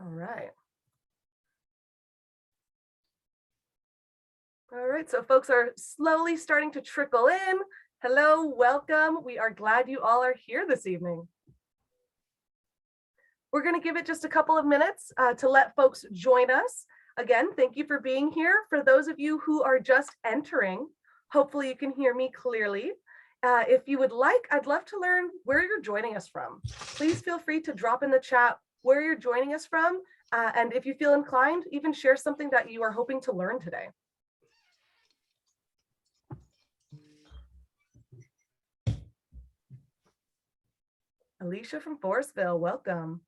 All right. All right, so folks are slowly starting to trickle in. Hello, welcome. We are glad you all are here this evening. We're going to give it just a couple of minutes to let folks join us. Again, thank you for being here. For those of you who are just entering, hopefully you can hear me clearly. If you would like, I'd love to learn where you're joining us from. Please feel free to drop in the chat where you're joining us from. And if you feel inclined, even share something that you are hoping to learn today. Alicia from Forestville, welcome.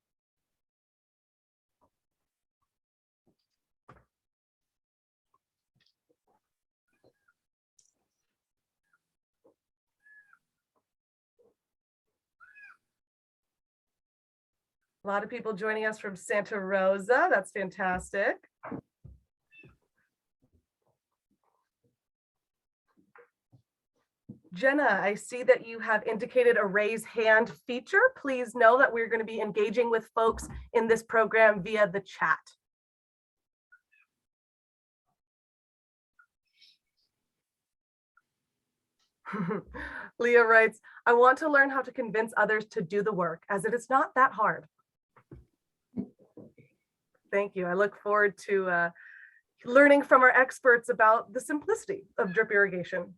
A lot of people joining us from Santa Rosa. That's fantastic. Jenna, I see that you have indicated a raise hand feature. Please know that we're going to be engaging with folks in this program via the chat. Leah writes, I want to learn how to convince others to do the work, as it is not that hard. Thank you. I look forward to learning from our experts about the simplicity of drip irrigation.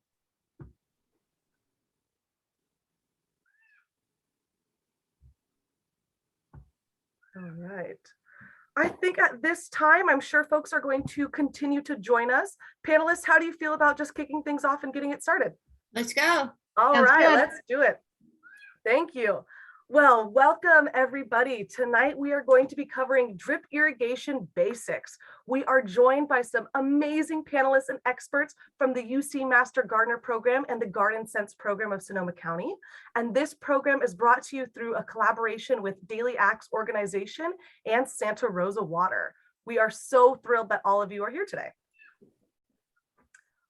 All right. I think at this time, I'm sure folks are going to continue to join us. Panelists, how do you feel about just kicking things off and getting it started? Let's go. All Sounds right, good. let's do it. Thank you. Well, welcome everybody. Tonight we are going to be covering drip irrigation basics. We are joined by some amazing panelists and experts from the UC Master Gardener Program and the Garden Sense Program of Sonoma County. And this program is brought to you through a collaboration with Daily Acts Organization and Santa Rosa Water. We are so thrilled that all of you are here today.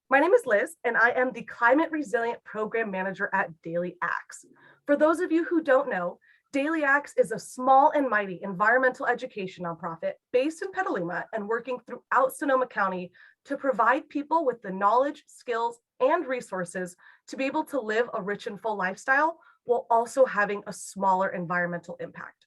My name is Liz, and I am the Climate Resilient Program Manager at Daily Acts. For those of you who don't know, Daily Acts is a small and mighty environmental education nonprofit based in Petaluma and working throughout Sonoma County to provide people with the knowledge, skills, and resources to be able to live a rich and full lifestyle while also having a smaller environmental impact.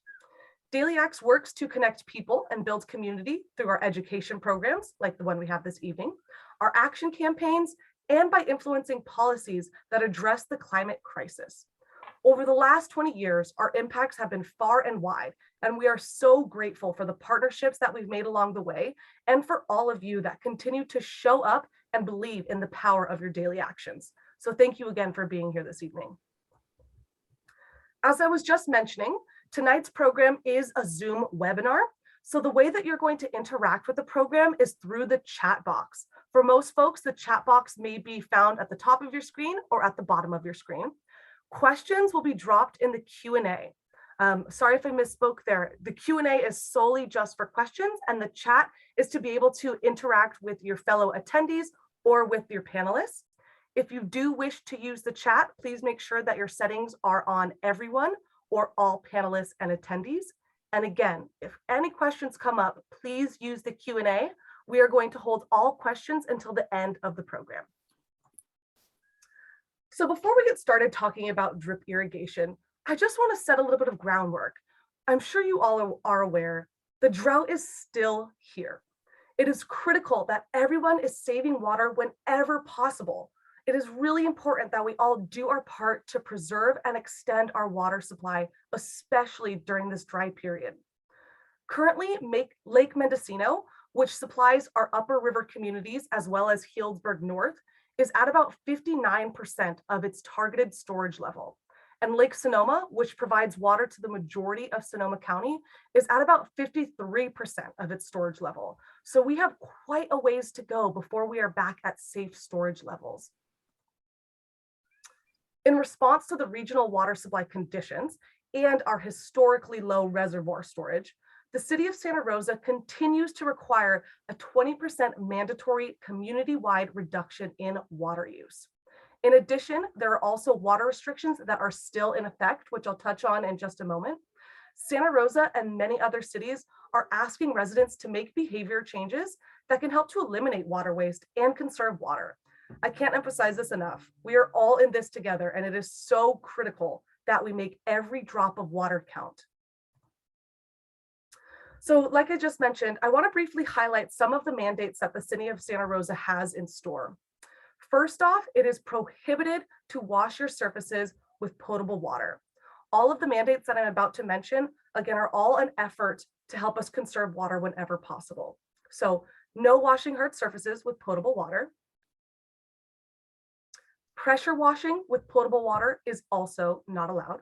Daily Acts works to connect people and build community through our education programs, like the one we have this evening, our action campaigns, and by influencing policies that address the climate crisis. Over the last 20 years, our impacts have been far and wide, and we are so grateful for the partnerships that we've made along the way, and for all of you that continue to show up and believe in the power of your daily actions. So thank you again for being here this evening. As I was just mentioning, tonight's program is a Zoom webinar. So the way that you're going to interact with the program is through the chat box. For most folks, the chat box may be found at the top of your screen or at the bottom of your screen. Questions will be dropped in the Q&A. Sorry if I misspoke there. The Q&A is solely just for questions, and the chat is to be able to interact with your fellow attendees or with your panelists. If you do wish to use the chat, please make sure that your settings are on everyone or all panelists and attendees. And again, if any questions come up, please use the Q&A. We are going to hold all questions until the end of the program. So before we get started talking about drip irrigation, I just want to set a little bit of groundwork. I'm sure you all are aware the drought is still here. It is critical that everyone is saving water whenever possible. It is really important that we all do our part to preserve and extend our water supply, especially during this dry period. Currently, Lake Mendocino, which supplies our upper river communities as well as Healdsburg North, is at about 59% of its targeted storage level. And Lake Sonoma, which provides water to the majority of Sonoma County, is at about 53% of its storage level. So we have quite a ways to go before we are back at safe storage levels. In response to the regional water supply conditions and our historically low reservoir storage, the city of Santa Rosa continues to require a 20% mandatory community-wide reduction in water use. In addition, there are also water restrictions that are still in effect, which I'll touch on in just a moment. Santa Rosa and many other cities are asking residents to make behavior changes that can help to eliminate water waste and conserve water. I can't emphasize this enough. We are all in this together, and it is so critical that we make every drop of water count. So like I just mentioned, I want to briefly highlight some of the mandates that the city of Santa Rosa has in store. First off, it is prohibited to wash your surfaces with potable water. All of the mandates that I'm about to mention, again, are all an effort to help us conserve water whenever possible. So no washing hard surfaces with potable water. Pressure washing with potable water is also not allowed.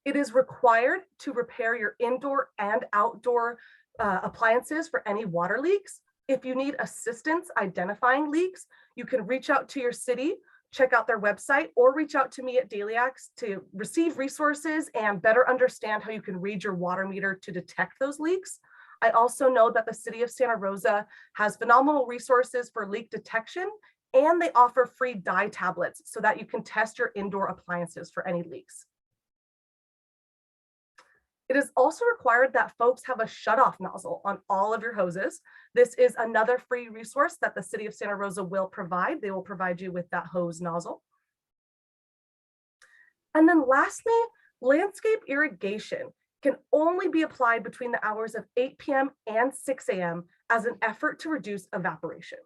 It is required to repair your indoor and outdoor appliances for any water leaks. If you need assistance identifying leaks, you can reach out to your city, check out their website, or reach out to me at Daily Axe to receive resources and better understand how you can read your water meter to detect those leaks. I also know that the city of Santa Rosa has phenomenal resources for leak detection, and they offer free dye tablets so that you can test your indoor appliances for any leaks. It is also required that folks have a shutoff nozzle on all of your hoses. This is another free resource that the city of Santa Rosa will provide. They will provide you with that hose nozzle. And then lastly, landscape irrigation can only be applied between the hours of 8 p.m. and 6 a.m. as an effort to reduce evaporation.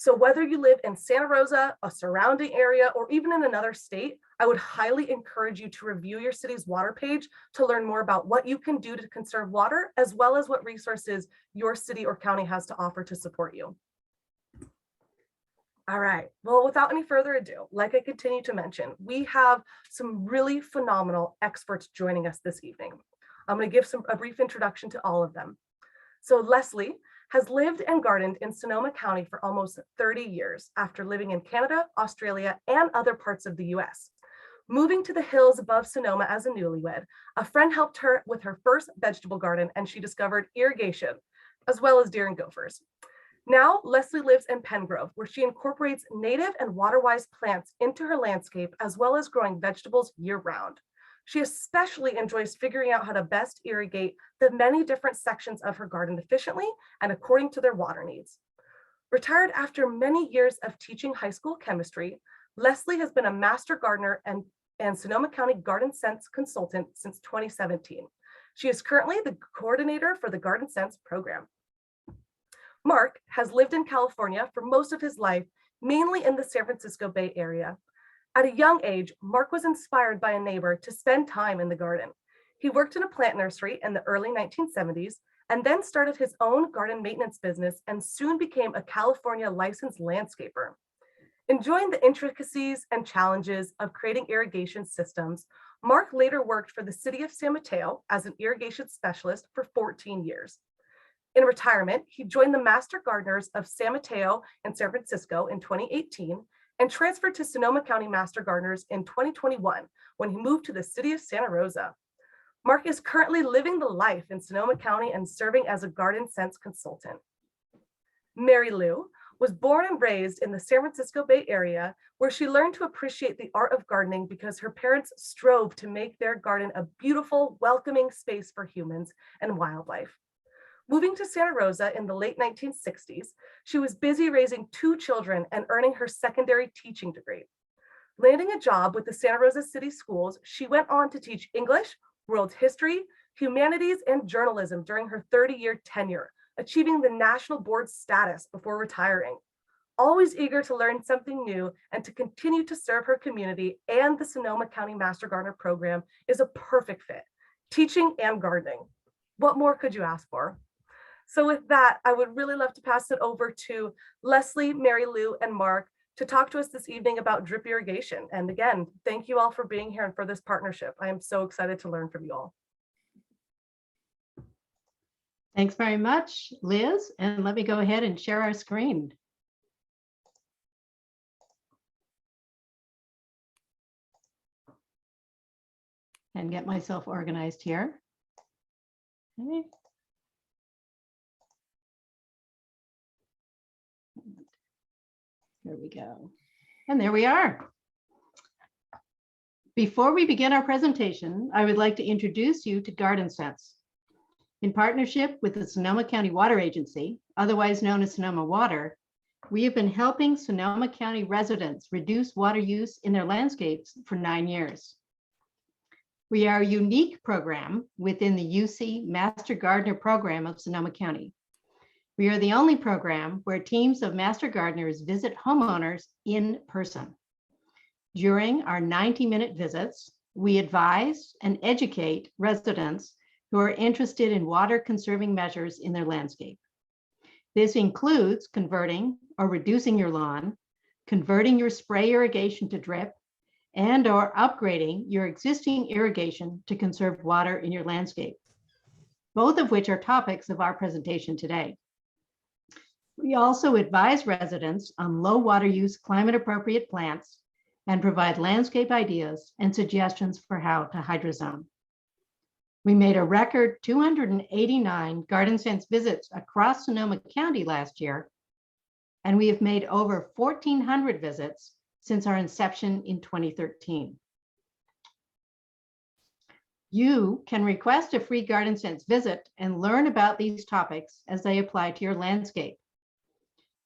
So whether you live in Santa Rosa, a surrounding area, or even in another state, I would highly encourage you to review your city's water page to learn more about what you can do to conserve water, as well as what resources your city or county has to offer to support you. All right, well, without any further ado, like I continue to mention, we have some really phenomenal experts joining us this evening. I'm going to give a brief introduction to all of them. So Leslie has lived and gardened in Sonoma County for almost 30 years after living in Canada, Australia, and other parts of the US. Moving to the hills above Sonoma as a newlywed, a friend helped her with her first vegetable garden, and she discovered irrigation, as well as deer and gophers. Now, Leslie lives in Pengrove, where she incorporates native and water-wise plants into her landscape, as well as growing vegetables year-round. She especially enjoys figuring out how to best irrigate the many different sections of her garden efficiently and according to their water needs. Retired after many years of teaching high school chemistry, Leslie has been a master gardener and Sonoma County Garden Sense consultant since 2017. She is currently the coordinator for the Garden Sense program. Mark has lived in California for most of his life, mainly in the San Francisco Bay Area. At a young age, Mark was inspired by a neighbor to spend time in the garden. He worked in a plant nursery in the early 1970s and then started his own garden maintenance business and soon became a California licensed landscaper. Enjoying the intricacies and challenges of creating irrigation systems, Mark later worked for the city of San Mateo as an irrigation specialist for 14 years. In retirement, he joined the Master Gardeners of San Mateo and San Francisco in 2018 and transferred to Sonoma County Master Gardeners in 2021 when he moved to the city of Santa Rosa. Mark is currently living the life in Sonoma County and serving as a Garden Sense consultant. Mary Lou was born and raised in the San Francisco Bay Area, where she learned to appreciate the art of gardening because her parents strove to make their garden a beautiful, welcoming space for humans and wildlife. Moving to Santa Rosa in the late 1960s, she was busy raising 2 children and earning her secondary teaching degree. Landing a job with the Santa Rosa City Schools, she went on to teach English, world history, humanities, and journalism during her 30-year tenure, achieving the national board status before retiring. Always eager to learn something new and to continue to serve her community and the Sonoma County Master Gardener program is a perfect fit, teaching and gardening. What more could you ask for? So with that, I would really love to pass it over to Leslie, Mary Lou, and Mark to talk to us this evening about drip irrigation. And again, thank you all for being here and for this partnership. I am so excited to learn from you all. Thanks very much, Liz. And let me go ahead and share our screen. And get myself organized here. Okay. There we go. And there we are. Before we begin our presentation, I would like to introduce you to Garden Sense. In partnership with the Sonoma County Water Agency, otherwise known as Sonoma Water, we have been helping Sonoma County residents reduce water use in their landscapes for 9 years. We are a unique program within the UC Master Gardener program of Sonoma County. We are the only program where teams of master gardeners visit homeowners in person. During our 90-minute visits, we advise and educate residents who are interested in water conserving measures in their landscape. This includes converting or reducing your lawn, converting your spray irrigation to drip, and or upgrading your existing irrigation to conserve water in your landscape, both of which are topics of our presentation today. We also advise residents on low water use, climate appropriate plants, and provide landscape ideas and suggestions for how to hydrozone. We made a record 289 Garden Sense visits across Sonoma County last year, and we have made over 1,400 visits since our inception in 2013. You can request a free Garden Sense visit and learn about these topics as they apply to your landscape.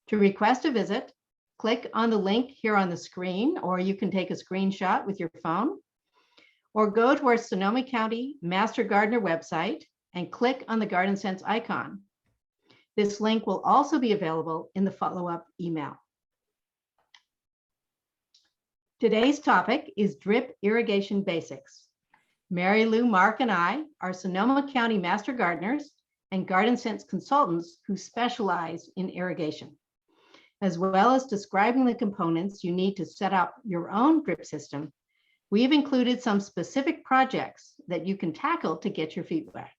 To request a visit, click on the link here on the screen, or you can take a screenshot with your phone, or go to our Sonoma County Master Gardener website and click on the Garden Sense icon. This link will also be available in the follow-up email. Today's topic is drip irrigation basics. Mary Lou, Mark, and I are Sonoma County Master Gardeners and Garden Sense consultants who specialize in irrigation, as well as describing the components you need to set up your own drip system. We've included some specific projects that you can tackle to get your feet wet.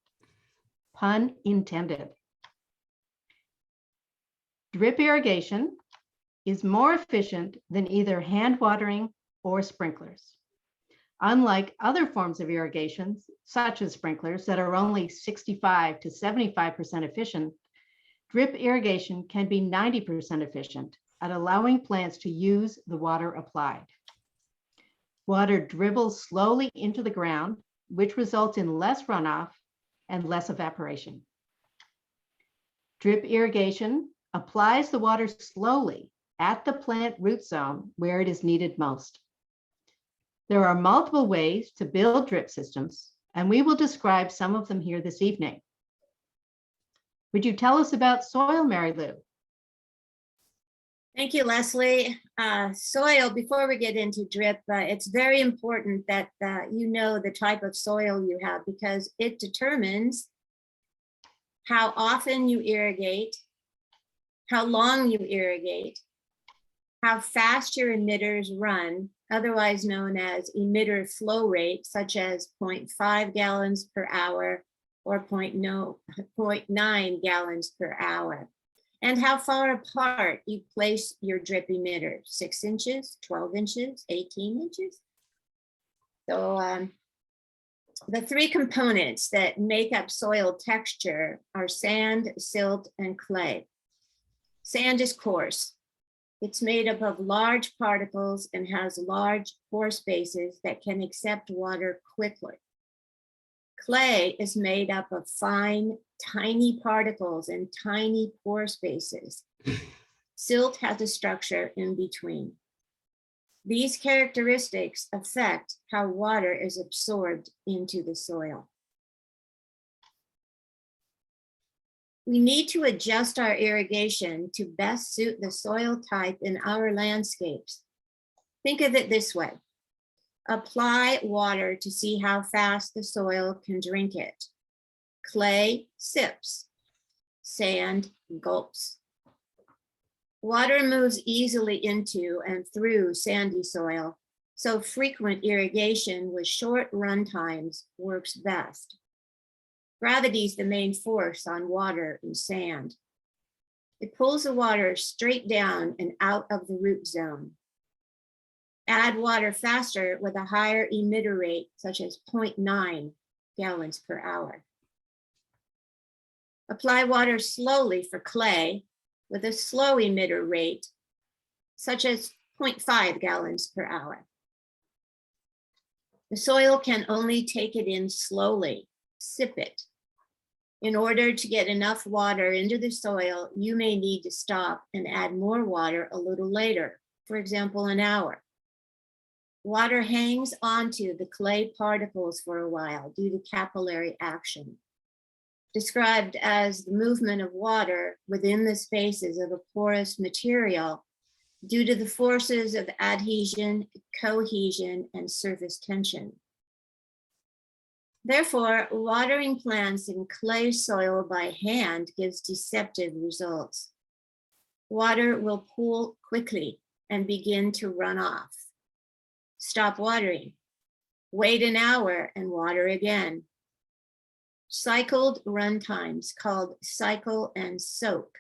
Pun intended. Drip irrigation is more efficient than either hand watering or sprinklers. Unlike other forms of irrigation, such as sprinklers that are only 65 to 75% efficient, drip irrigation can be 90% efficient at allowing plants to use the water applied. Water dribbles slowly into the ground, which results in less runoff and less evaporation. Drip irrigation applies the water slowly at the plant root zone where it is needed most. There are multiple ways to build drip systems, and we will describe some of them here this evening. Would you tell us about soil, Mary Lou? Thank you, Leslie. Soil, before we get into drip, it's very important that you know the type of soil you have, because it determines how often you irrigate, how long you irrigate, how fast your emitters run, otherwise known as emitter flow rate, such as 0.5 gallons per hour or 0.9 gallons per hour. And how far apart you place your drip emitter, 6 inches, 12 inches, 18 inches. So the three components that make up soil texture are sand, silt, and clay. Sand is coarse. It's made up of large particles and has large pore spaces that can accept water quickly. Clay is made up of fine, tiny particles and tiny pore spaces. Silt has a structure in between. These characteristics affect how water is absorbed into the soil. We need to adjust our irrigation to best suit the soil type in our landscapes. Think of it this way. Apply water to see how fast the soil can drink it. Clay sips, sand gulps. Water moves easily into and through sandy soil, so frequent irrigation with short run times works best. Gravity is the main force on water and sand. It pulls the water straight down and out of the root zone. Add water faster with a higher emitter rate, such as 0.9 gallons per hour. Apply water slowly for clay with a slow emitter rate, such as 0.5 gallons per hour. The soil can only take it in slowly, sip it. In order to get enough water into the soil, you may need to stop and add more water a little later, for example, an hour. Water hangs onto the clay particles for a while due to capillary action, described as the movement of water within the spaces of a porous material due to the forces of adhesion, cohesion, and surface tension. Therefore, watering plants in clay soil by hand gives deceptive results. Water will pool quickly and begin to run off. Stop watering. Wait an hour and water again. Cycled run times called cycle and soak.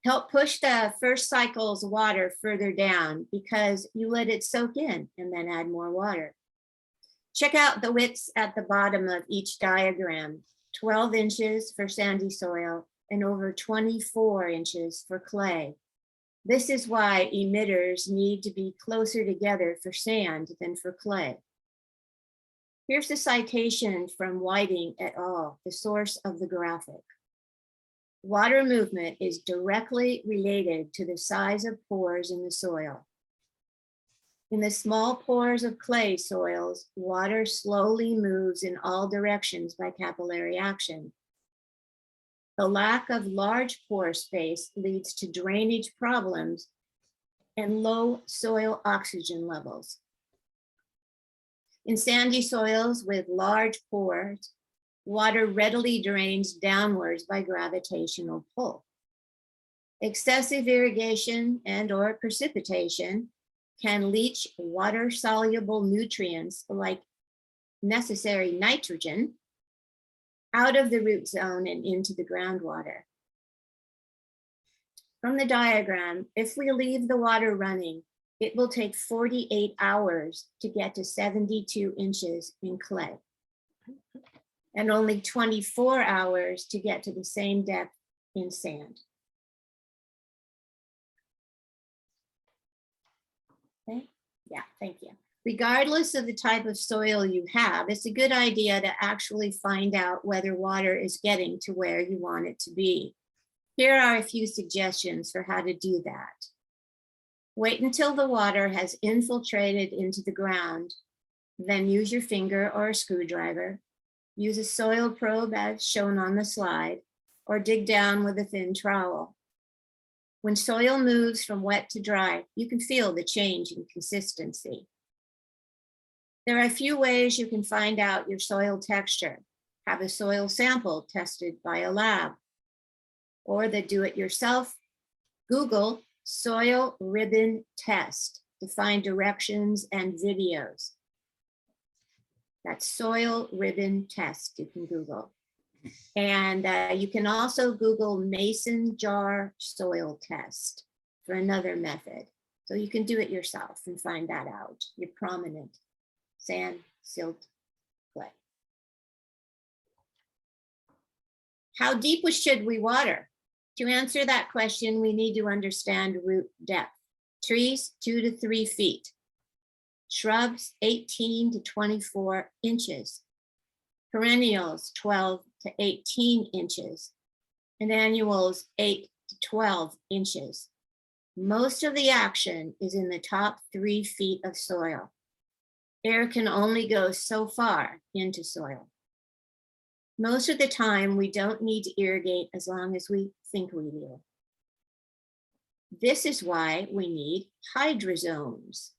Help push the first cycle's water further down because you let it soak in and then add more water. Check out the widths at the bottom of each diagram, 12 inches for sandy soil and over 24 inches for clay. This is why emitters need to be closer together for sand than for clay. Here's a citation from Whiting et al., the source of the graphic. Water movement is directly related to the size of pores in the soil. In the small pores of clay soils, water slowly moves in all directions by capillary action. The lack of large pore space leads to drainage problems and low soil oxygen levels. In sandy soils with large pores, water readily drains downwards by gravitational pull. Excessive irrigation and/or precipitation can leach water-soluble nutrients like necessary nitrogen out of the root zone and into the groundwater. From the diagram, if we leave the water running, it will take 48 hours to get to 72 inches in clay, and only 24 hours to get to the same depth in sand. Okay, yeah, thank you. Regardless of the type of soil you have, it's a good idea to actually find out whether water is getting to where you want it to be. Here are a few suggestions for how to do that. Wait until the water has infiltrated into the ground, then use your finger or a screwdriver. Use a soil probe as shown on the slide, or dig down with a thin trowel. When soil moves from wet to dry, you can feel the change in consistency. There are a few ways you can find out your soil texture. Have a soil sample tested by a lab, or the do-it-yourself. Google soil ribbon test to find directions and videos. That's soil ribbon test you can Google. And you can also Google mason jar soil test for another method. So you can do it yourself and find that out. Your prominent sand, silt, clay. How deep should we water? To answer that question, we need to understand root depth. Trees, 2 to 3 feet. Shrubs, 18 to 24 inches. Perennials, 12 to 18 inches. And annuals, 8 to 12 inches. Most of the action is in the top 3 feet of soil. Air can only go so far into soil. Most of the time, we don't need to irrigate as long as we think we do. This is why we need hydrozones.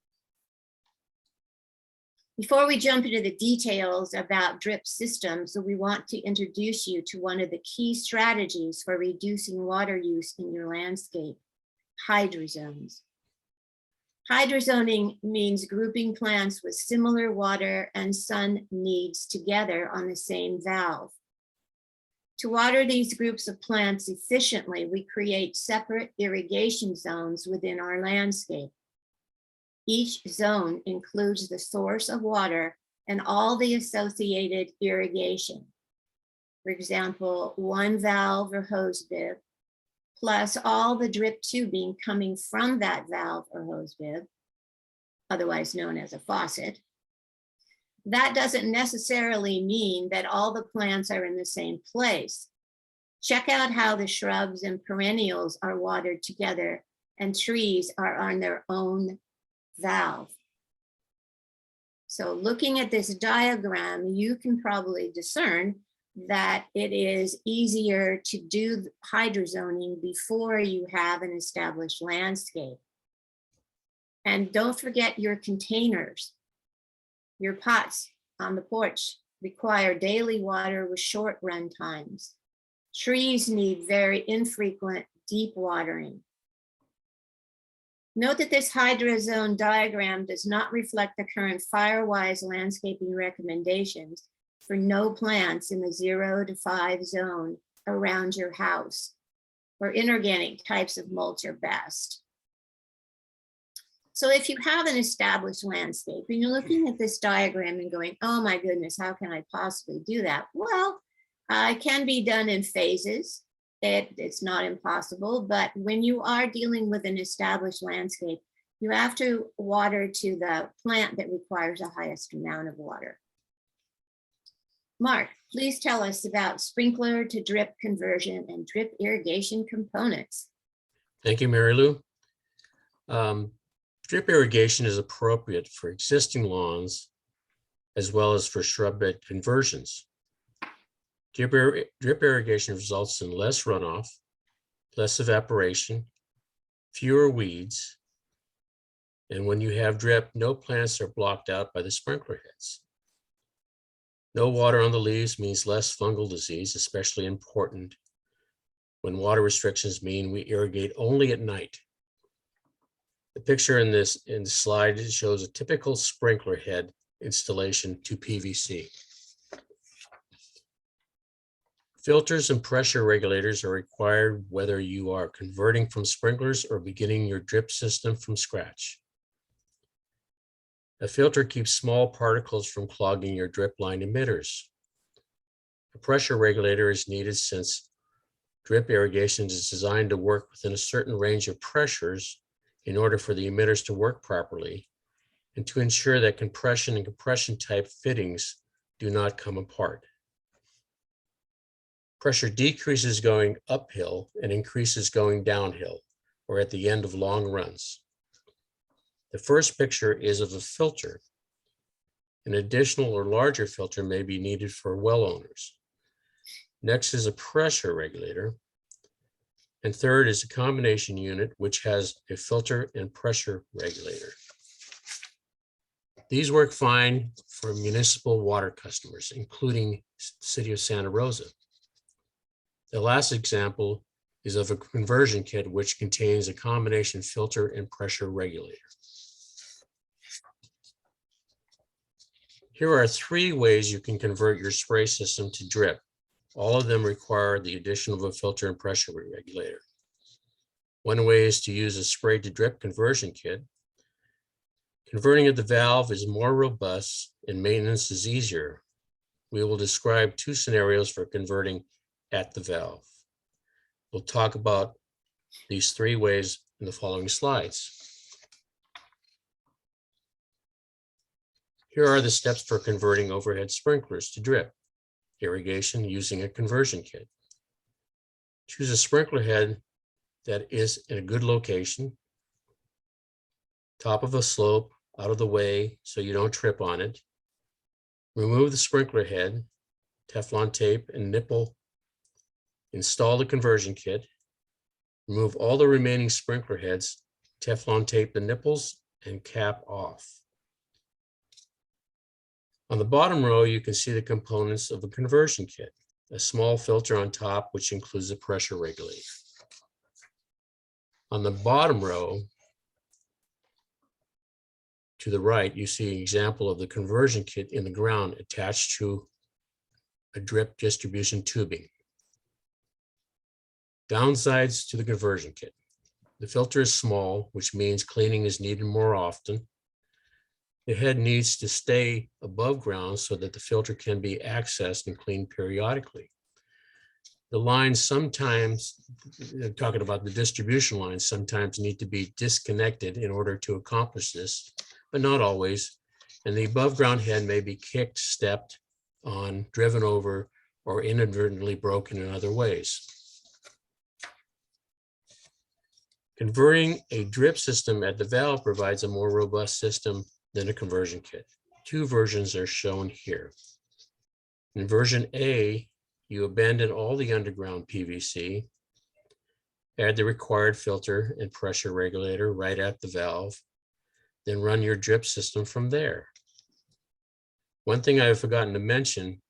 Before we jump into the details about drip systems, we want to introduce you to one of the key strategies for reducing water use in your landscape, hydrozones. Hydrozoning means grouping plants with similar water and sun needs together on the same valve. To water these groups of plants efficiently, we create separate irrigation zones within our landscape. Each zone includes the source of water and all the associated irrigation. For example, one valve or hose bib, plus all the drip tubing coming from that valve or hose bib, otherwise known as a faucet, that doesn't necessarily mean that all the plants are in the same place. Check out how the shrubs and perennials are watered together and trees are on their own valve. So looking at this diagram, you can probably discern that it is easier to do hydrozoning before you have an established landscape. And don't forget your containers. Your pots on the porch require daily water with short run times. Trees need very infrequent deep watering. Note that this hydrozone diagram does not reflect the current Firewise landscaping recommendations for no plants in the 0 to 5 zone around your house, where inorganic types of mulch are best. So if you have an established landscape and you're looking at this diagram and going, oh my goodness, how can I possibly do that? Well, it can be done in phases. It's not impossible, but when you are dealing with an established landscape, you have to water to the plant that requires the highest amount of water. Mark, please tell us about sprinkler to drip conversion and drip irrigation components. Thank you, Mary Lou. Drip irrigation is appropriate for existing lawns as well as for shrub bed conversions. Drip irrigation results in less runoff, less evaporation, fewer weeds, and when you have drip, no plants are blocked out by the sprinkler heads. No water on the leaves means less fungal disease, especially important when water restrictions mean we irrigate only at night. The picture in the slide shows a typical sprinkler head installation to PVC. Filters and pressure regulators are required whether you are converting from sprinklers or beginning your drip system from scratch. A filter keeps small particles from clogging your drip line emitters. A pressure regulator is needed since drip irrigation is designed to work within a certain range of pressures in order for the emitters to work properly and to ensure that compression and compression type fittings do not come apart. Pressure decreases going uphill and increases going downhill or at the end of long runs. The first picture is of a filter. An additional or larger filter may be needed for well owners. Next is a pressure regulator. And third is a combination unit, which has a filter and pressure regulator. These work fine for municipal water customers, including the city of Santa Rosa. The last example is of a conversion kit, which contains a combination filter and pressure regulator. Here are 3 ways you can convert your spray system to drip. All of them require the addition of a filter and pressure regulator. One way is to use a spray to drip conversion kit. Converting at the valve is more robust and maintenance is easier. We will describe 2 scenarios for converting at the valve. We'll talk about these 3 ways in the following slides. Here are the steps for converting overhead sprinklers to drip irrigation using a conversion kit. Choose a sprinkler head that is in a good location, top of a slope, out of the way so you don't trip on it. Remove the sprinkler head, Teflon tape and nipple. Install the conversion kit. Remove all the remaining sprinkler heads, Teflon tape the nipples and cap off. On the bottom row, you can see the components of a conversion kit, a small filter on top, which includes a pressure regulator. On the bottom row, to the right, you see an example of the conversion kit in the ground attached to a drip distribution tubing. Downsides to the conversion kit. The filter is small, which means cleaning is needed more often. The head needs to stay above ground so that the filter can be accessed and cleaned periodically. The lines sometimes, talking about the distribution lines, sometimes need to be disconnected in order to accomplish this, but not always. And the above ground head may be kicked, stepped on, driven over, or inadvertently broken in other ways. Converting a drip system at the valve provides a more robust system than a conversion kit. Two versions are shown here. In version A, you abandon all the underground PVC, add the required filter and pressure regulator right at the valve, then run your drip system from there. One thing I have forgotten to mention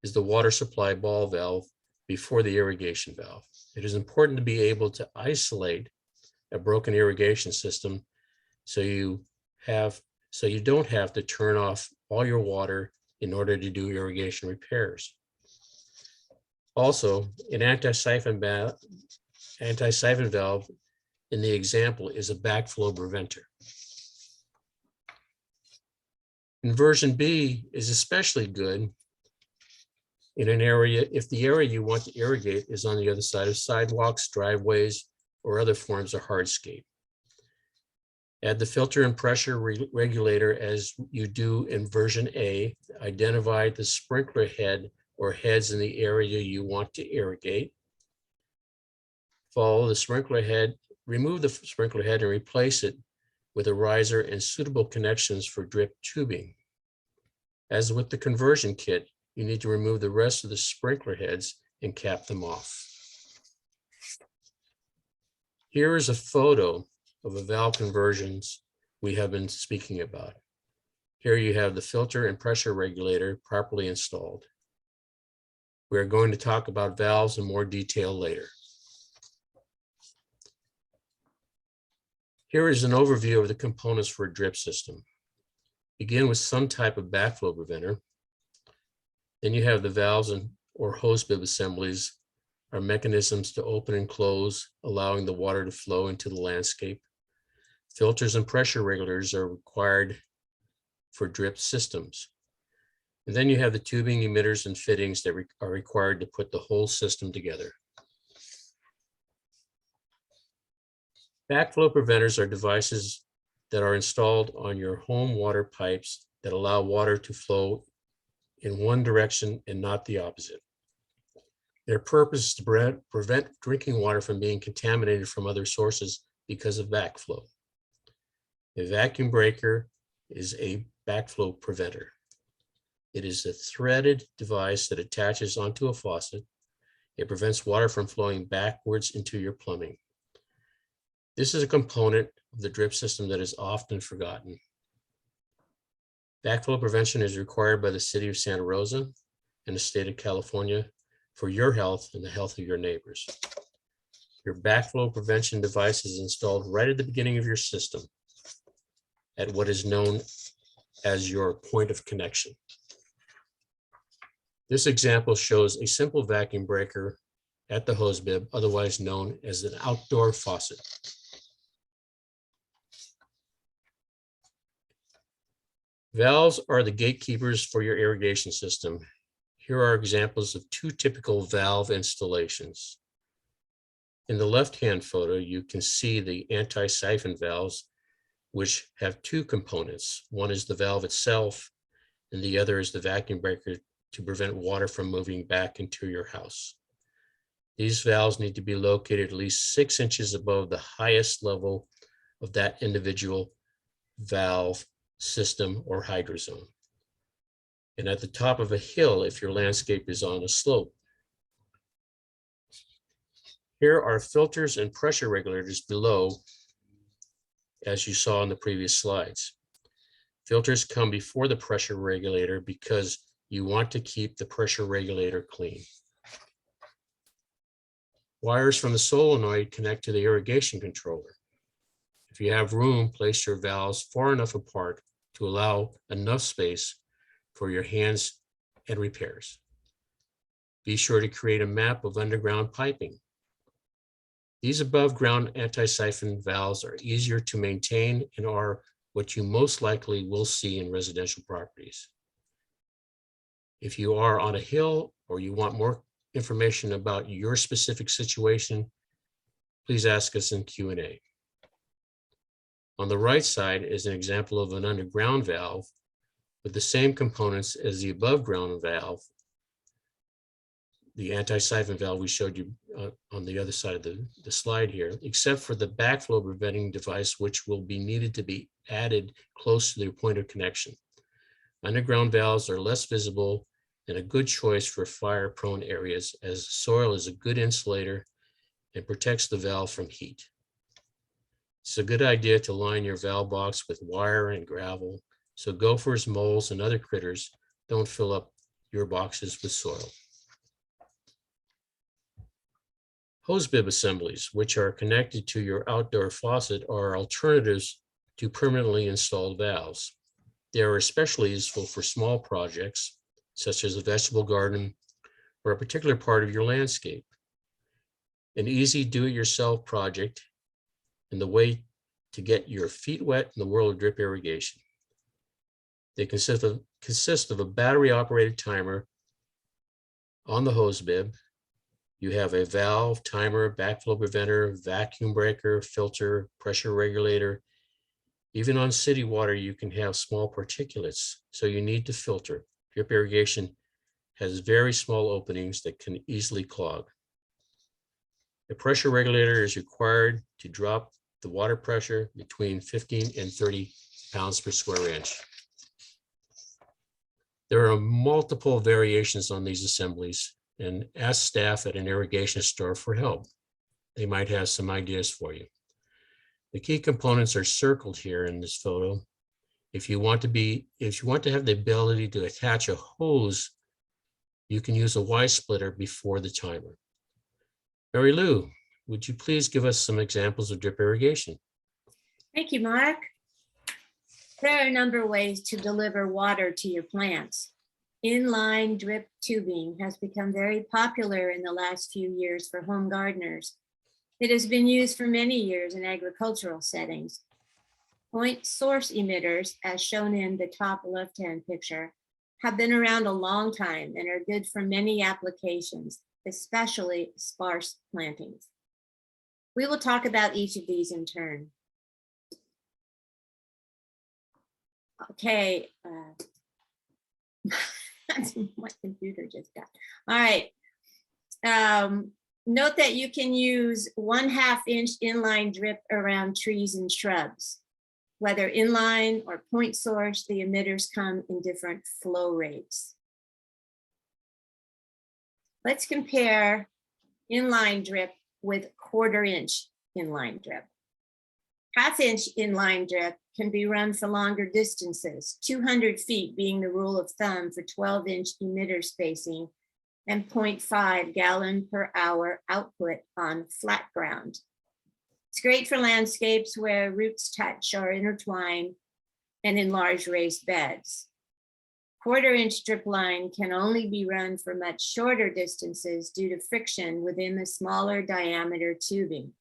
is the water supply ball valve before the irrigation valve. It is important to be able to isolate a broken irrigation system so you don't have to turn off all your water in order to do irrigation repairs. Also, an anti-siphon valve in the example is a backflow preventer. And version B is especially good in an area if the area you want to irrigate is on the other side of sidewalks, driveways, or other forms of hardscape. Add the filter and pressure regulator as you do in version A. Identify the sprinkler head or heads in the area you want to irrigate. Follow the sprinkler head, remove the sprinkler head and replace it with a riser and suitable connections for drip tubing. As with the conversion kit, you need to remove the rest of the sprinkler heads and cap them off. Here is a photo of the valve conversions we have been speaking about. Here you have the filter and pressure regulator properly installed. We are going to talk about valves in more detail later. Here is an overview of the components for a drip system. Begin with some type of backflow preventer. Then you have the valves or hose bib assemblies are mechanisms to open and close, allowing the water to flow into the landscape. Filters and pressure regulators are required for drip systems. And then you have the tubing, emitters, and fittings that are required to put the whole system together. Backflow preventers are devices that are installed on your home water pipes that allow water to flow in one direction and not the opposite. Their purpose is to prevent drinking water from being contaminated from other sources because of backflow. A vacuum breaker is a backflow preventer. It is a threaded device that attaches onto a faucet. It prevents water from flowing backwards into your plumbing. This is a component of the drip system that is often forgotten. Backflow prevention is required by the city of Santa Rosa and the state of California for your health and the health of your neighbors. Your backflow prevention device is installed right at the beginning of your system at what is known as your point of connection. This example shows a simple vacuum breaker at the hose bib, otherwise known as an outdoor faucet. Valves are the gatekeepers for your irrigation system. Here are examples of two typical valve installations. In the left-hand photo, you can see the anti-siphon valves, which have two components. One is the valve itself, and the other is the vacuum breaker to prevent water from moving back into your house. These valves need to be located at least 6 inches above the highest level of that individual valve system or hydrozone, and at the top of a hill if your landscape is on a slope. Here are filters and pressure regulators below, as you saw in the previous slides. Filters come before the pressure regulator because you want to keep the pressure regulator clean. Wires from the solenoid connect to the irrigation controller. If you have room, place your valves far enough apart to allow enough space for your hands and repairs. Be sure to create a map of underground piping. These above ground anti-siphon valves are easier to maintain and are what you most likely will see in residential properties. If you are on a hill or you want more information about your specific situation, please ask us in Q&A. On the right side is an example of an underground valve with the same components as the above ground valve, the anti-siphon valve we showed you on the other side of the slide here, except for the backflow preventing device, which will be needed to be added close to the point of connection. Underground valves are less visible and a good choice for fire-prone areas, as soil is a good insulator and protects the valve from heat. It's a good idea to line your valve box with wire and gravel, so gophers, moles, and other critters don't fill up your boxes with soil. Hose bib assemblies, which are connected to your outdoor faucet, are alternatives to permanently installed valves. They are especially useful for small projects, such as a vegetable garden or a particular part of your landscape. An easy do-it-yourself project and the way to get your feet wet in the world of drip irrigation. They consist of a battery-operated timer on the hose bib. You have a valve, timer, backflow preventer, vacuum breaker, filter, pressure regulator. Even on city water, you can have small particulates, so you need to filter. Drip irrigation has very small openings that can easily clog. A pressure regulator is required to drop the water pressure between 15 and 30 pounds per square inch. There are multiple variations on these assemblies, and ask staff at an irrigation store for help. They might have some ideas for you. The key components are circled here in this photo. If you want to have the ability to attach a hose, you can use a Y splitter before the timer. Mary Lou, would you please give us some examples of drip irrigation? Thank you, Mark. There are a number of ways to deliver water to your plants. Inline drip tubing has become very popular in the last few years for home gardeners. It has been used for many years in agricultural settings. Point source emitters, as shown in the top left-hand picture, have been around a long time and are good for many applications, especially sparse plantings. We will talk about each of these in turn. Okay. My computer just got. All right. Note that you can use 1/2 inch inline drip around trees and shrubs. Whether inline or point source, the emitters come in different flow rates. Let's compare inline drip with 1/4 inch inline drip. 1/2 inch inline drip can be run for longer distances, 200 feet being the rule of thumb for 12 inch emitter spacing and 0.5 gallon per hour output on flat ground. It's great for landscapes where roots touch or intertwine and in large raised beds. 1/4 inch drip line can only be run for much shorter distances due to friction within the smaller diameter tubing.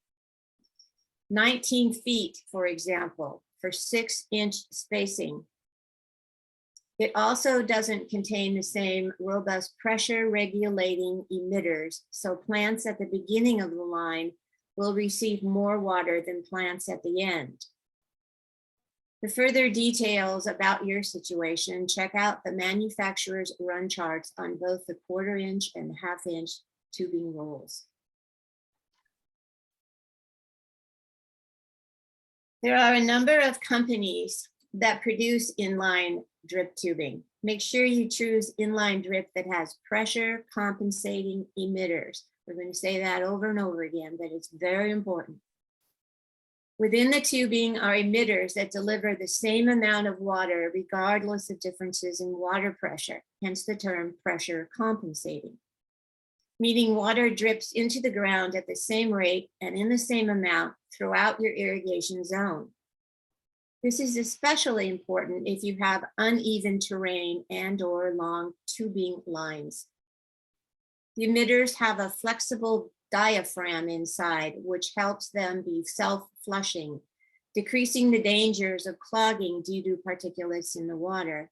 19 feet, for example, for 6 inch spacing. It also doesn't contain the same robust pressure regulating emitters, so plants at the beginning of the line will receive more water than plants at the end. For further details about your situation, check out the manufacturer's run charts on both the 1/4 inch and 1/2 inch tubing rolls. There are a number of companies that produce inline drip tubing. Make sure you choose inline drip that has pressure compensating emitters. We're going to say that over and over again, but it's very important. Within the tubing are emitters that deliver the same amount of water regardless of differences in water pressure, hence the term pressure compensating, meaning water drips into the ground at the same rate and in the same amount throughout your irrigation zone. This is especially important if you have uneven terrain and/or long tubing lines. The emitters have a flexible diaphragm inside, which helps them be self-flushing, decreasing the dangers of clogging due to particulates in the water.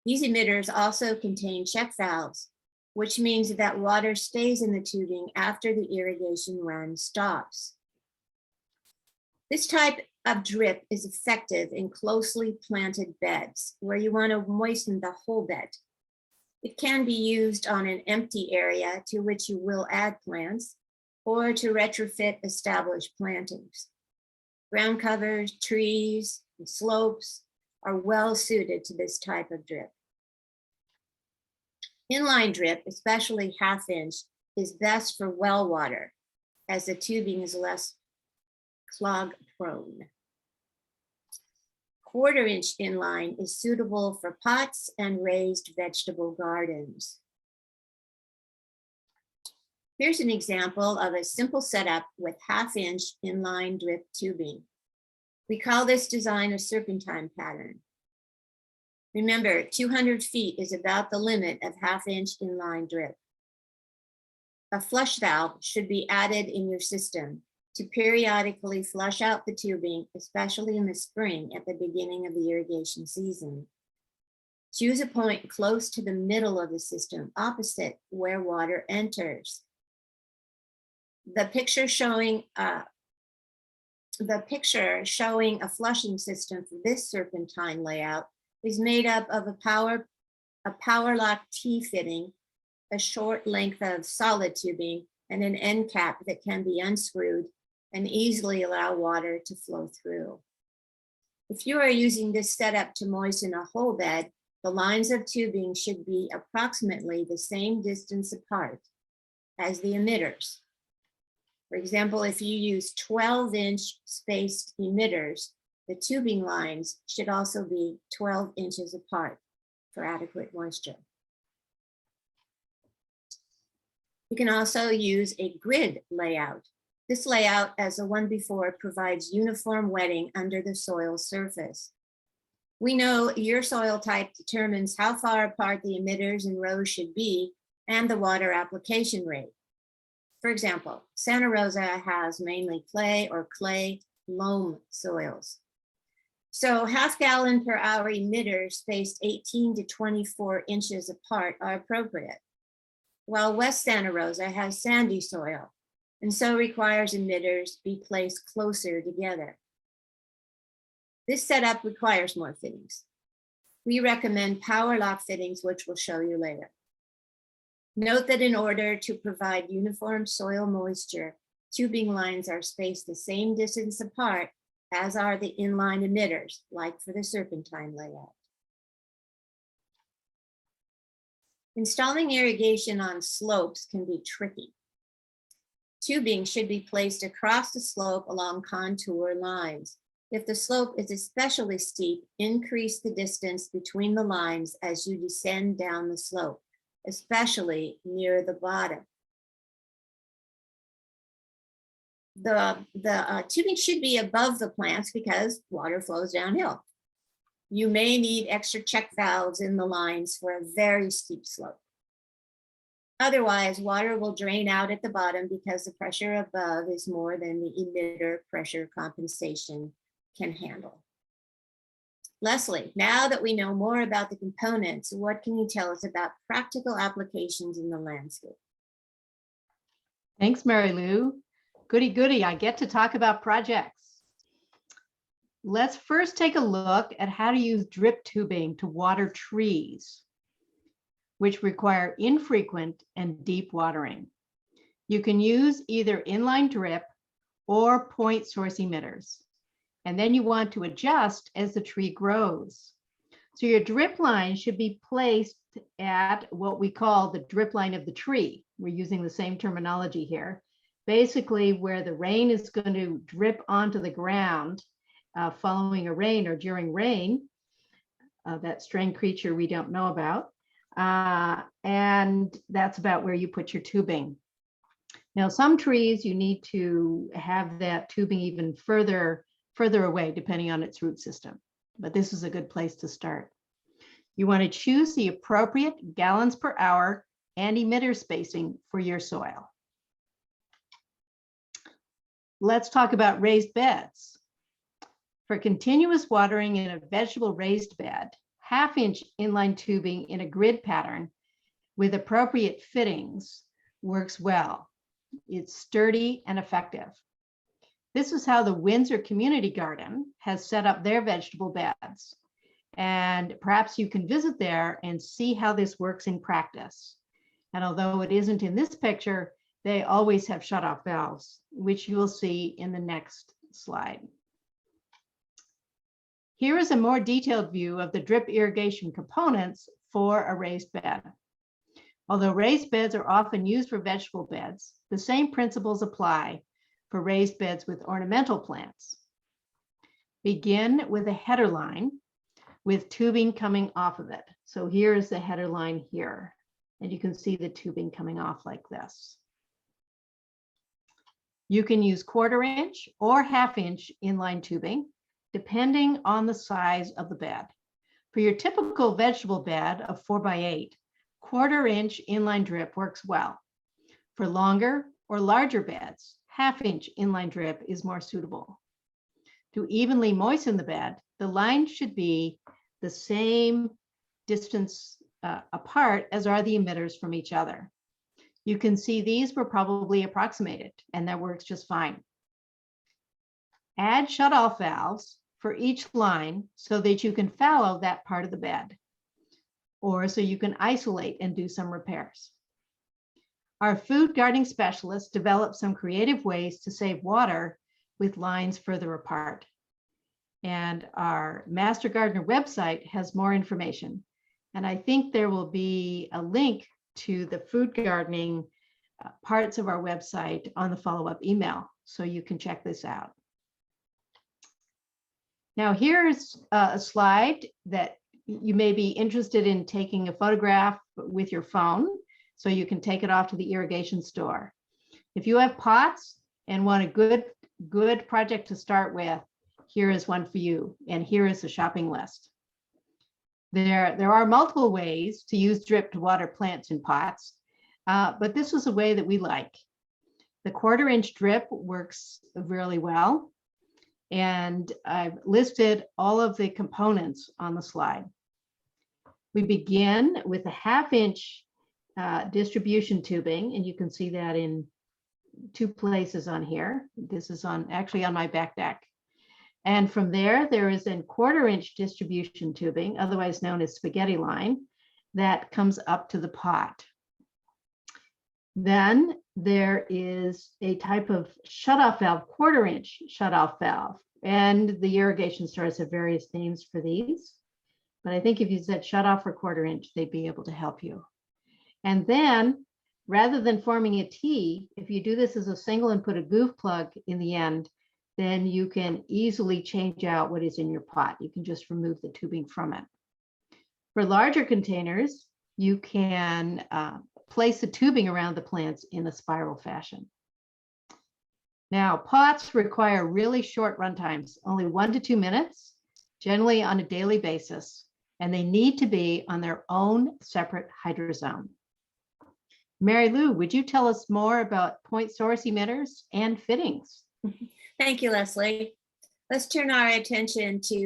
These emitters also contain check valves, which means that water stays in the tubing after the irrigation run stops. This type of drip is effective in closely planted beds where you want to moisten the whole bed. It can be used on an empty area to which you will add plants or to retrofit established plantings. Ground covers, trees, and slopes are well suited to this type of drip. Inline drip, especially 1/2 inch, is best for well water as the tubing is less clog prone. 1/4 inch inline is suitable for pots and raised vegetable gardens. Here's an example of a simple setup with 1/2 inch inline drip tubing. We call this design a serpentine pattern. Remember, 200 feet is about the limit of 1/2 inch inline drip. A flush valve should be added in your system to periodically flush out the tubing, especially in the spring at the beginning of the irrigation season. Choose a point close to the middle of the system, opposite where water enters. The picture showing a flushing system for this serpentine layout is made up of a power lock T fitting, a short length of solid tubing, and an end cap that can be unscrewed and easily allow water to flow through. If you are using this setup to moisten a whole bed, the lines of tubing should be approximately the same distance apart as the emitters. For example, if you use 12-inch spaced emitters, the tubing lines should also be 12 inches apart for adequate moisture. You can also use a grid layout. This layout, as the one before, provides uniform wetting under the soil surface. We know your soil type determines how far apart the emitters and rows should be and the water application rate. For example, Santa Rosa has mainly clay or clay loam soils. So 1/2 gallon per hour emitters spaced 18 to 24 inches apart are appropriate, while West Santa Rosa has sandy soil and so requires emitters be placed closer together. This setup requires more fittings. We recommend power lock fittings, which we'll show you later. Note that in order to provide uniform soil moisture, tubing lines are spaced the same distance apart as are the inline emitters, like for the serpentine layout. Installing irrigation on slopes can be tricky. Tubing should be placed across the slope along contour lines. If the slope is especially steep, increase the distance between the lines as you descend down the slope, especially near the bottom. The tubing should be above the plants because water flows downhill. You may need extra check valves in the lines for a very steep slope. Otherwise, water will drain out at the bottom because the pressure above is more than the emitter pressure compensation can handle. Leslie, now that we know more about the components, what can you tell us about practical applications in the landscape? Thanks, Mary Lou. Goody, I get to talk about projects. Let's first take a look at how to use drip tubing to water trees, which require infrequent and deep watering. You can use either inline drip or point source emitters. And then you want to adjust as the tree grows. So your drip line should be placed at what we call the drip line of the tree. We're using the same terminology here. Basically where the rain is going to drip onto the ground following a rain or during rain, that strange creature we don't know about. And that's about where you put your tubing. Now, some trees you need to have that tubing even further away depending on its root system, but this is a good place to start. You want to choose the appropriate gallons per hour and emitter spacing for your soil. Let's talk about raised beds. For continuous watering in a vegetable raised bed, 1/2 inch inline tubing in a grid pattern with appropriate fittings works well. It's sturdy and effective. This is how the Windsor Community Garden has set up their vegetable beds. And perhaps you can visit there and see how this works in practice. And although it isn't in this picture, they always have shutoff valves, which you will see in the next slide. Here is a more detailed view of the drip irrigation components for a raised bed. Although raised beds are often used for vegetable beds, the same principles apply for raised beds with ornamental plants. Begin with a header line with tubing coming off of it. So here is the header line here, and you can see the tubing coming off like this. You can use 1/4 inch or 1/2 inch inline tubing, depending on the size of the bed. For your typical vegetable bed of 4x8, 1/4 inch inline drip works well. For longer or larger beds, 1/2 inch inline drip is more suitable. To evenly moisten the bed, the line should be the same distance apart as are the emitters from each other. You can see these were probably approximated, and that works just fine. Add shutoff valves for each line so that you can fallow that part of the bed, or so you can isolate and do some repairs. Our food gardening specialists developed some creative ways to save water with lines further apart. And our Master Gardener website has more information. And I think there will be a link to the food gardening parts of our website on the follow-up email, so you can check this out. Now here's a slide that you may be interested in taking a photograph with your phone, so you can take it off to the irrigation store. If you have pots and want a good project to start with, here is one for you, and here is the shopping list. There are multiple ways to use drip to water plants in pots, but this is a way that we like. The 1/4 inch drip works really well, and I've listed all of the components on the slide. We begin with a 1/2 inch distribution tubing, and you can see that in 2 places on here. This is actually on my back deck. And from there is a 1/4 inch distribution tubing, otherwise known as spaghetti line, that comes up to the pot. Then there is a type of shutoff valve, 1/4 inch shutoff valve. And the irrigation stores have various names for these. But I think if you said shutoff or 1/4 inch, they'd be able to help you. And then rather than forming a T, if you do this as a single and put a goof plug in the end, then you can easily change out what is in your pot. You can just remove the tubing from it. For larger containers, you can place the tubing around the plants in a spiral fashion. Now, pots require really short run times, only 1 to 2 minutes, generally on a daily basis, and they need to be on their own separate hydrozone. Mary Lou, would you tell us more about point source emitters and fittings? Thank you, Leslie. Let's turn our attention to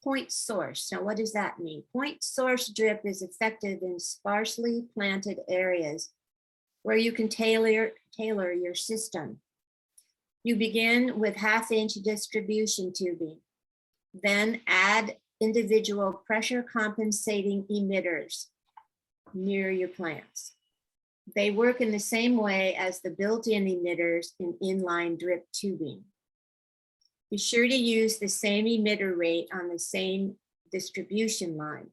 point source. Now, what does that mean? Point source drip is effective in sparsely planted areas where you can tailor your system. You begin with 1/2 inch distribution tubing, then add individual pressure compensating emitters near your plants. They work in the same way as the built-in emitters in inline drip tubing. Be sure to use the same emitter rate on the same distribution line.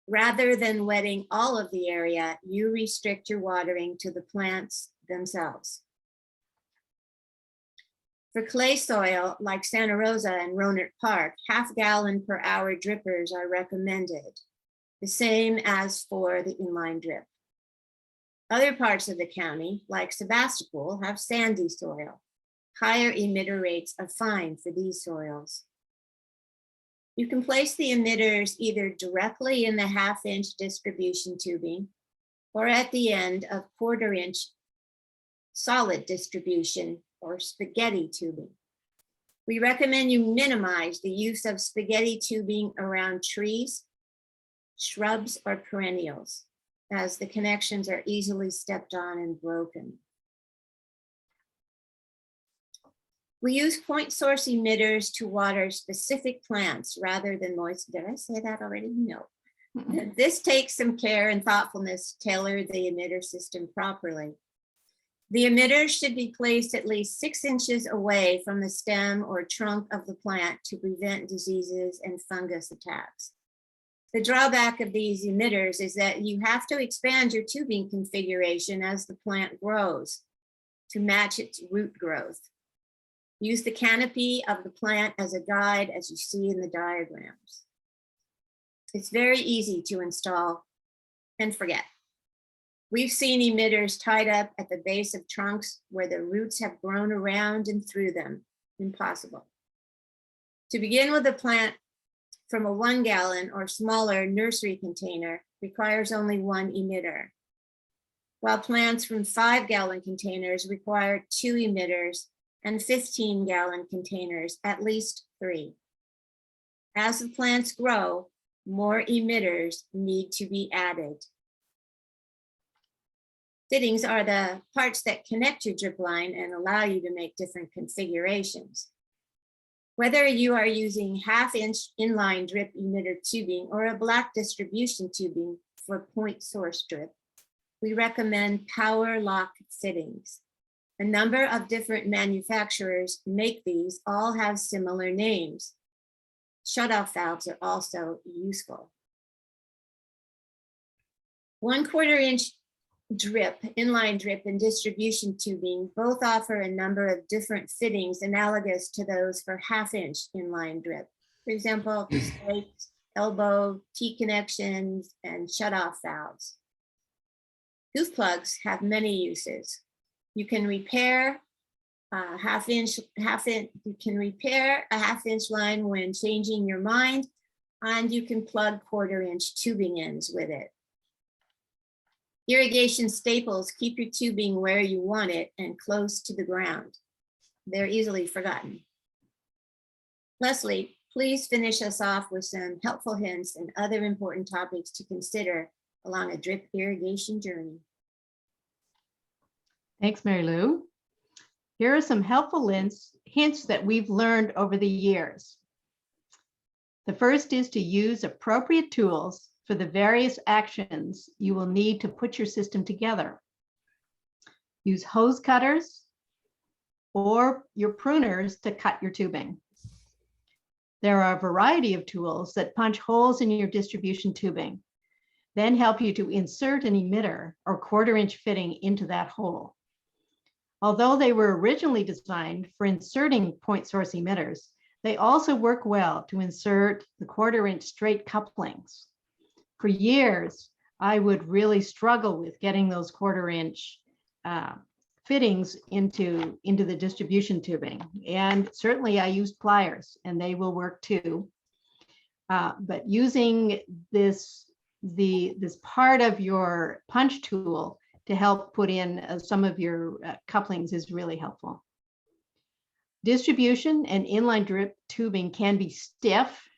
Rather than wetting all of the area, you restrict your watering to the plants themselves. For clay soil, like Santa Rosa and Rohnert Park, 1/2 gallon per hour drippers are recommended, the same as for the inline drip. Other parts of the county, like Sebastopol, have sandy soil. Higher emitter rates are fine for these soils. You can place the emitters either directly in the 1/2 inch distribution tubing or at the end of 1/4 inch solid distribution or spaghetti tubing. We recommend you minimize the use of spaghetti tubing around trees, shrubs, or perennials. as the connections are easily stepped on and broken. We use point source emitters to water specific plants rather than moist. Did I say that already? No. This takes some care and thoughtfulness to tailor the emitter system properly. The emitters should be placed at least 6 inches away from the stem or trunk of the plant to prevent diseases and fungus attacks. The drawback of these emitters is that you have to expand your tubing configuration as the plant grows to match its root growth. Use the canopy of the plant as a guide, as you see in the diagrams. It's very easy to install and forget. We've seen emitters tied up at the base of trunks where the roots have grown around and through them. Impossible. To begin with a plant from a 1 gallon or smaller nursery container requires only 1 emitter, while plants from 5 gallon containers require 2 emitters and 15 gallon containers at least 3. As the plants grow, more emitters need to be added. Fittings are the parts that connect your drip line and allow you to make different configurations. Whether you are using 1/2 inch inline drip emitter tubing or a black distribution tubing for point source drip, we recommend power lock fittings. A number of different manufacturers make these, all have similar names. Shutoff valves are also useful. 1/4 inch drip, inline drip, and distribution tubing both offer a number of different fittings analogous to those for 1/2 inch inline drip. For example, spikes, elbow, T-connections, and shutoff valves. Goof plugs have many uses. You can repair a 1/2 inch line when changing your mind, and you can plug 1/4 inch tubing ends with it. Irrigation staples keep your tubing where you want it and close to the ground. They're easily forgotten. Leslie, please finish us off with some helpful hints and other important topics to consider along a drip irrigation journey. Thanks, Mary Lou. Here are some helpful hints that we've learned over the years. The first is to use appropriate tools for the various actions you will need to put your system together. Use hose cutters or your pruners to cut your tubing. There are a variety of tools that punch holes in your distribution tubing, then help you to insert an emitter or 1/4 inch fitting into that hole. Although they were originally designed for inserting point source emitters, they also work well to insert the 1/4 inch straight couplings. For years, I would really struggle with getting those 1/4 inch fittings into the distribution tubing. And certainly I used pliers and they will work too. But using this part of your punch tool to help put in some of your couplings is really helpful. Distribution and inline drip tubing can be stiff.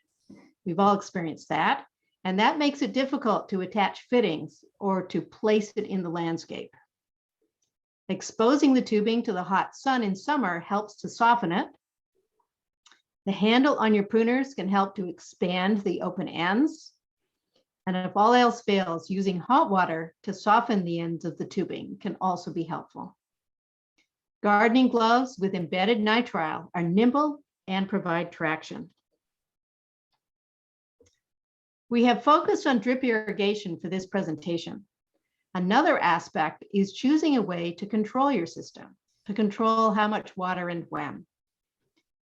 We've all experienced that. And that makes it difficult to attach fittings or to place it in the landscape. Exposing the tubing to the hot sun in summer helps to soften it. The handle on your pruners can help to expand the open ends. And if all else fails, using hot water to soften the ends of the tubing can also be helpful. Gardening gloves with embedded nitrile are nimble and provide traction. We have focused on drip irrigation for this presentation. Another aspect is choosing a way to control your system, to control how much water and when.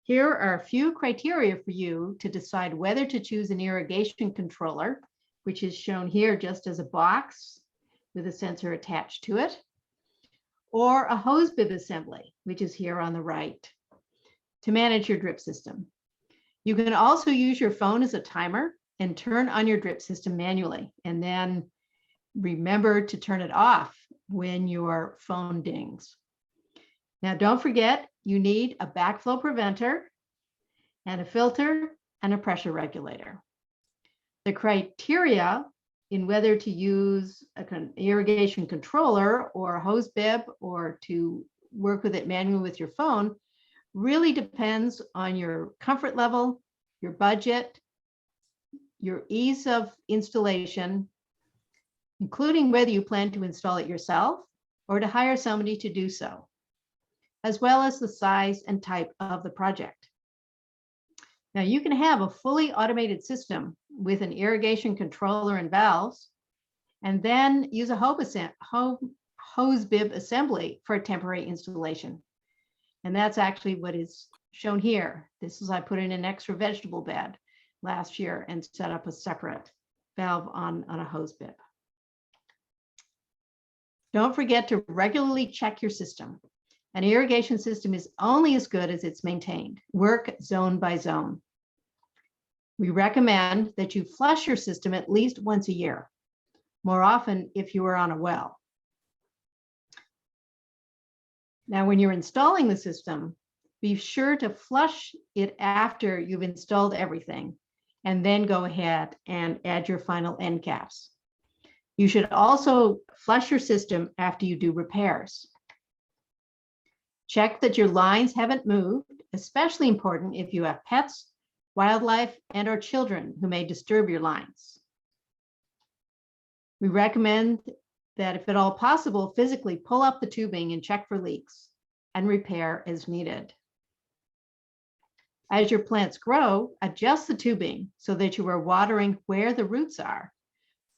Here are a few criteria for you to decide whether to choose an irrigation controller, which is shown here just as a box with a sensor attached to it, or a hose bib assembly, which is here on the right, to manage your drip system. You can also use your phone as a timer and turn on your drip system manually, and then remember to turn it off when your phone dings. Now, don't forget, you need a backflow preventer and a filter and a pressure regulator. The criteria in whether to use an irrigation controller or a hose bib or to work with it manually with your phone really depends on your comfort level, your budget, your ease of installation, including whether you plan to install it yourself or to hire somebody to do so, as well as the size and type of the project. Now, you can have a fully automated system with an irrigation controller and valves, and then use a hose bib assembly for a temporary installation. And that's actually what is shown here. This is, I put in an extra vegetable bed last year and set up a separate valve on a hose bib. Don't forget to regularly check your system. An irrigation system is only as good as it's maintained. Work zone by zone. We recommend that you flush your system at least once a year, more often if you are on a well. Now, when you're installing the system, be sure to flush it after you've installed everything, and then go ahead and add your final end caps. You should also flush your system after you do repairs. Check that your lines haven't moved, especially important if you have pets, wildlife, and or children who may disturb your lines. We recommend that if at all possible, physically pull up the tubing and check for leaks and repair as needed. As your plants grow, adjust the tubing so that you are watering where the roots are,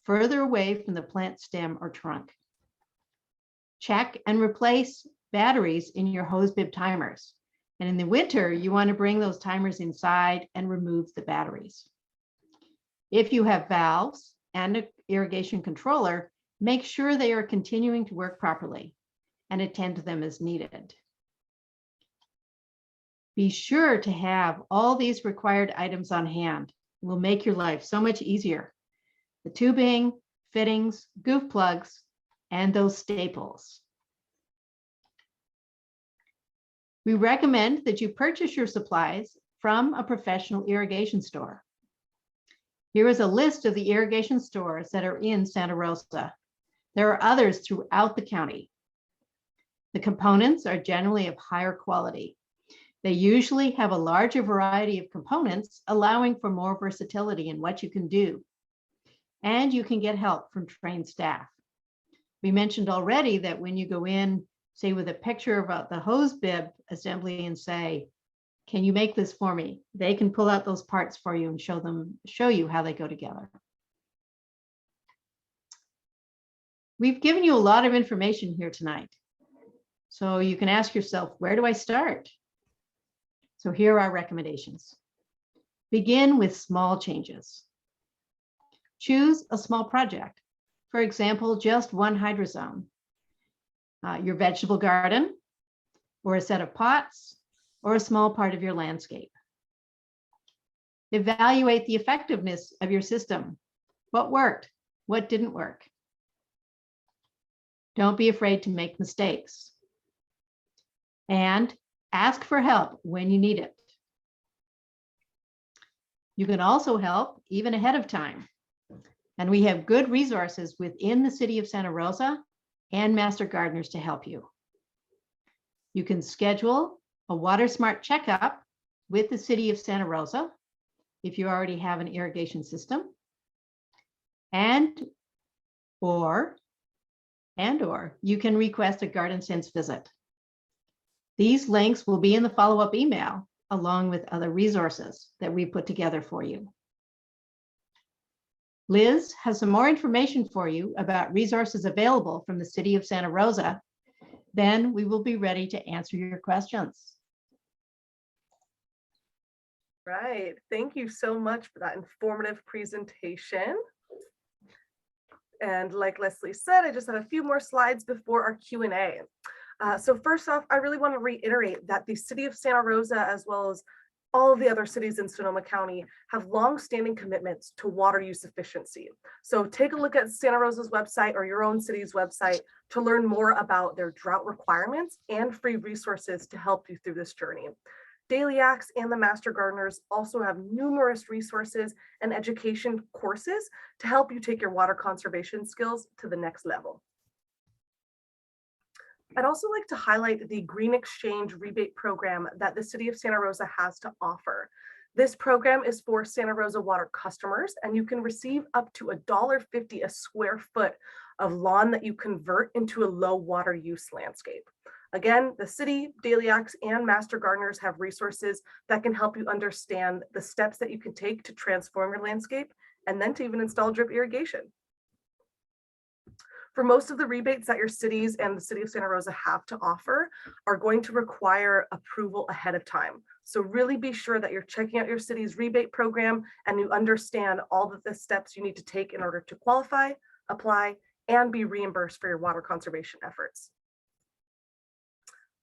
further away from the plant stem or trunk. Check and replace batteries in your hose bib timers. And in the winter, you want to bring those timers inside and remove the batteries. If you have valves and an irrigation controller, make sure they are continuing to work properly and attend to them as needed. Be sure to have all these required items on hand. It will make your life so much easier. The tubing, fittings, goof plugs, and those staples. We recommend that you purchase your supplies from a professional irrigation store. Here is a list of the irrigation stores that are in Santa Rosa. There are others throughout the county. The components are generally of higher quality. They usually have a larger variety of components, allowing for more versatility in what you can do. And you can get help from trained staff. We mentioned already that when you go in, say with a picture of the hose bib assembly and say, can you make this for me? They can pull out those parts for you and show you how they go together. We've given you a lot of information here tonight. So you can ask yourself, where do I start? So here are our recommendations. Begin with small changes. Choose a small project. For example, just one hydrozone, your vegetable garden, or a set of pots, or a small part of your landscape. Evaluate the effectiveness of your system. What worked? What didn't work? Don't be afraid to make mistakes. And ask for help when you need it. You can also help even ahead of time. And we have good resources within the city of Santa Rosa and master gardeners to help you. You can schedule a water smart checkup with the city of Santa Rosa if you already have an irrigation system, and or you can request a garden sense visit. These links will be in the follow-up email along with other resources that we put together for you. Liz has some more information for you about resources available from the city of Santa Rosa. Then we will be ready to answer your questions. Right. Thank you so much for that informative presentation. And like Leslie said, I just have a few more slides before our Q&A. So first off, I really want to reiterate that the city of Santa Rosa, as well as all of the other cities in Sonoma County, have long-standing commitments to water use efficiency. So take a look at Santa Rosa's website or your own city's website to learn more about their drought requirements and free resources to help you through this journey. Daily Acts and the Master Gardeners also have numerous resources and education courses to help you take your water conservation skills to the next level. I'd also like to highlight the Green Exchange rebate program that the City of Santa Rosa has to offer. This program is for Santa Rosa Water customers, and you can receive up to $1.50 a square foot of lawn that you convert into a low water use landscape. Again, the city, Daily Acts, and Master Gardeners have resources that can help you understand the steps that you can take to transform your landscape and then to even install drip irrigation. For most of the rebates that your cities and the City of Santa Rosa have to offer are going to require approval ahead of time. So really be sure that you're checking out your city's rebate program and you understand all of the steps you need to take in order to qualify, apply, and be reimbursed for your water conservation efforts.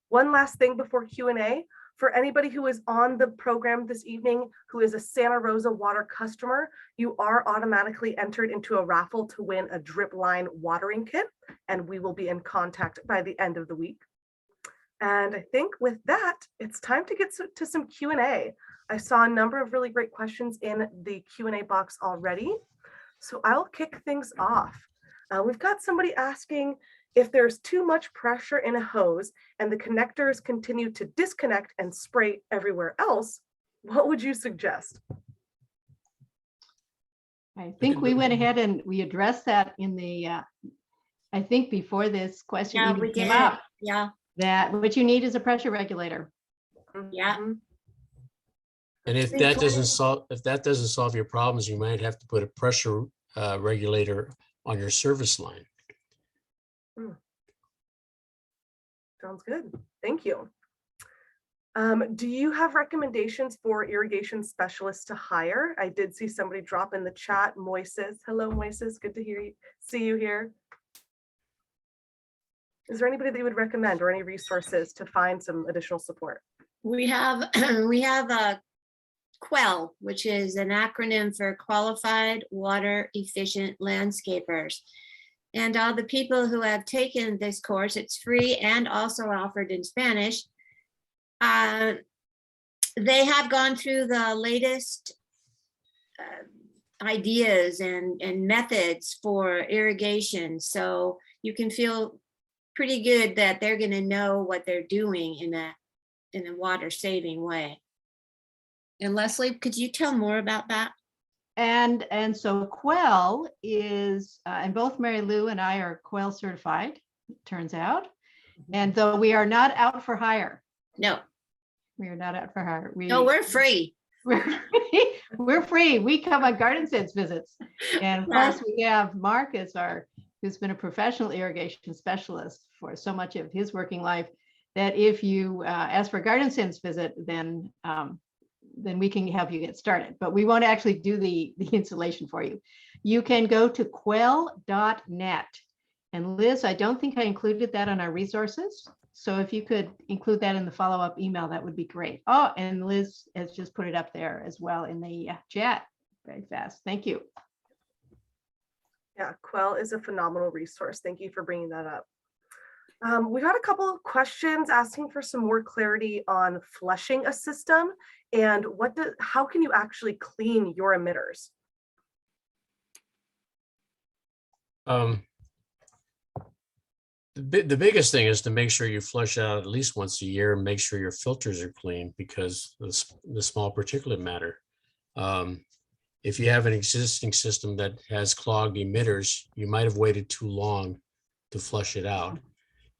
One last thing before Q&A, for anybody who is on the program this evening who is a Santa Rosa Water customer, you are automatically entered into a raffle to win a drip line watering kit, and we will be in contact by the end of the week. And I think with that, it's time to get to some Q&A. I saw a number of really great questions in the Q&A box already, so I'll kick things off. We've got somebody asking, if there's too much pressure in a hose and the connectors continue to disconnect and spray everywhere else, what would you suggest? I think we went ahead and we addressed that in the, I think before this question Yeah, even we came did. up, Yeah, that what you need is a pressure regulator. yeah. Mhm. And if that doesn't solve your problems, you might have to put a pressure regulator on your service line. Sounds good. Thank you. Do you have recommendations for irrigation specialists to hire? I did see somebody drop in the chat, Moises. Hello, Moises. Good to see you here. Is there anybody that you would recommend or any resources to find some additional support? We have a QUEL, which is an acronym for Qualified Water Efficient Landscapers. And all the people who have taken this course, it's free and also offered in Spanish. They have gone through the latest ideas and methods for irrigation. So you can feel pretty good that they're going to know what they're doing in a water saving way. And Leslie, could you tell more about that? And so QUEL is, and both Mary Lou and I are QUEL certified, it turns out. And though we are not out for hire. No. We are not out for hire. No, we're free. We're free. We come on garden sense visits. And of Yeah. course we have Mark as who's been a professional irrigation specialist for so much of his working life, that if you ask for a garden sense visit, then we can help you get started, but we won't actually do the installation for you. You can go to quell.net. And Liz, I don't think I included that on our resources. So if you could include that in the follow-up email, that would be great. Oh, and Liz has just put it up there as well in the chat. Very fast. Thank you. Yeah, Quell is a phenomenal resource. Thank you for bringing that up. We got a couple of questions asking for some more clarity on flushing a system and how can you actually clean your emitters? The biggest thing is to make sure you flush out at least once a year and make sure your filters are clean because the small particulate matter. If you have an existing system that has clogged emitters, you might have waited too long to flush it out.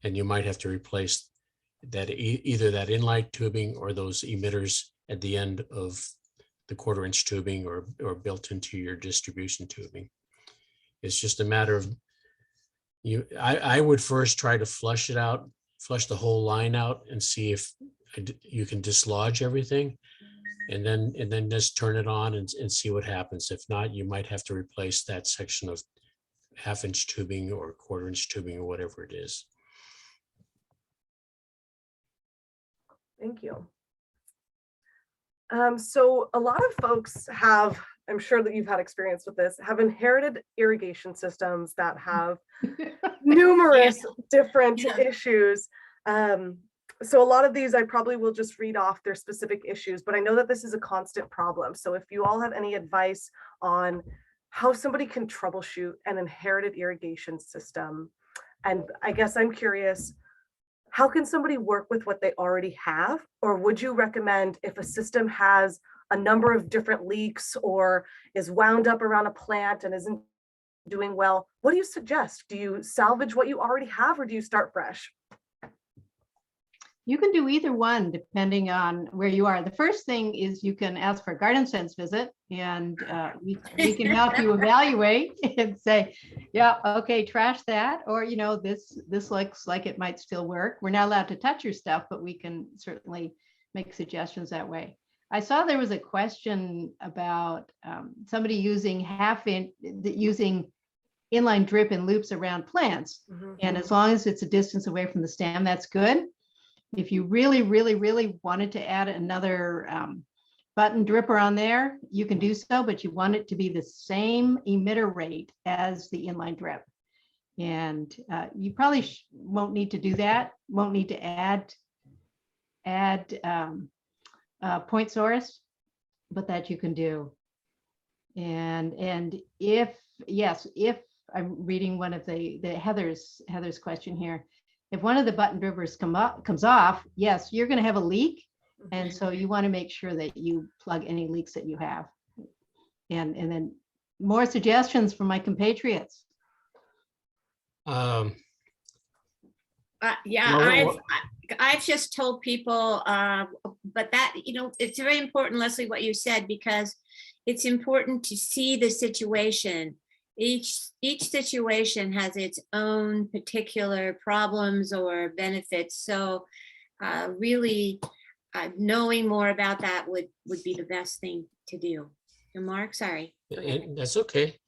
And you might have to replace that either that inline tubing or those emitters at the end of the 1/4-inch tubing or built into your distribution tubing. It's just a matter of I would first try to flush it out, flush the whole line out and see if you can dislodge everything and then just turn it on and see what happens. If not, you might have to replace that section of 1/2-inch tubing or 1/4-inch tubing or whatever it is. Thank you. So a lot of folks have, I'm sure that you've had experience with this, have inherited irrigation systems that have numerous different issues. So a lot of these I probably will just read off their specific issues, but I know that this is a constant problem. So if you all have any advice on how somebody can troubleshoot an inherited irrigation system, and I guess I'm curious, how can somebody work with what they already have? Or would you recommend if a system has a number of different leaks or is wound up around a plant and isn't doing well, what do you suggest? Do you salvage what you already have or do you start fresh? You can do either one depending on where you are. The first thing is you can ask for a garden sense visit, and we can help you evaluate and say, yeah, okay, trash that, or this looks like it might still work. We're not allowed to touch your stuff, but we can certainly make suggestions that way. I saw there was a question about somebody using using inline drip in loops around plants, and as long as it's a distance away from the stem, that's good. If you really, really, really wanted to add another button dripper on there, you can do so, but you want it to be the same emitter rate as the inline drip. And you probably won't need to do that, won't need to add point source, but that you can do. And if I'm reading one of the Heather's question here, if one of the button drippers comes off, yes, you're going to have a leak. And so you want to make sure that you plug any leaks that you have. And then more suggestions from my compatriots. Yeah, Well, I've just told people, but that, it's very important, Leslie, what you said, because it's important to see the situation. Each situation has its own particular problems or benefits. So really knowing more about that would be the best thing to do. And Mark, sorry. And that's okay.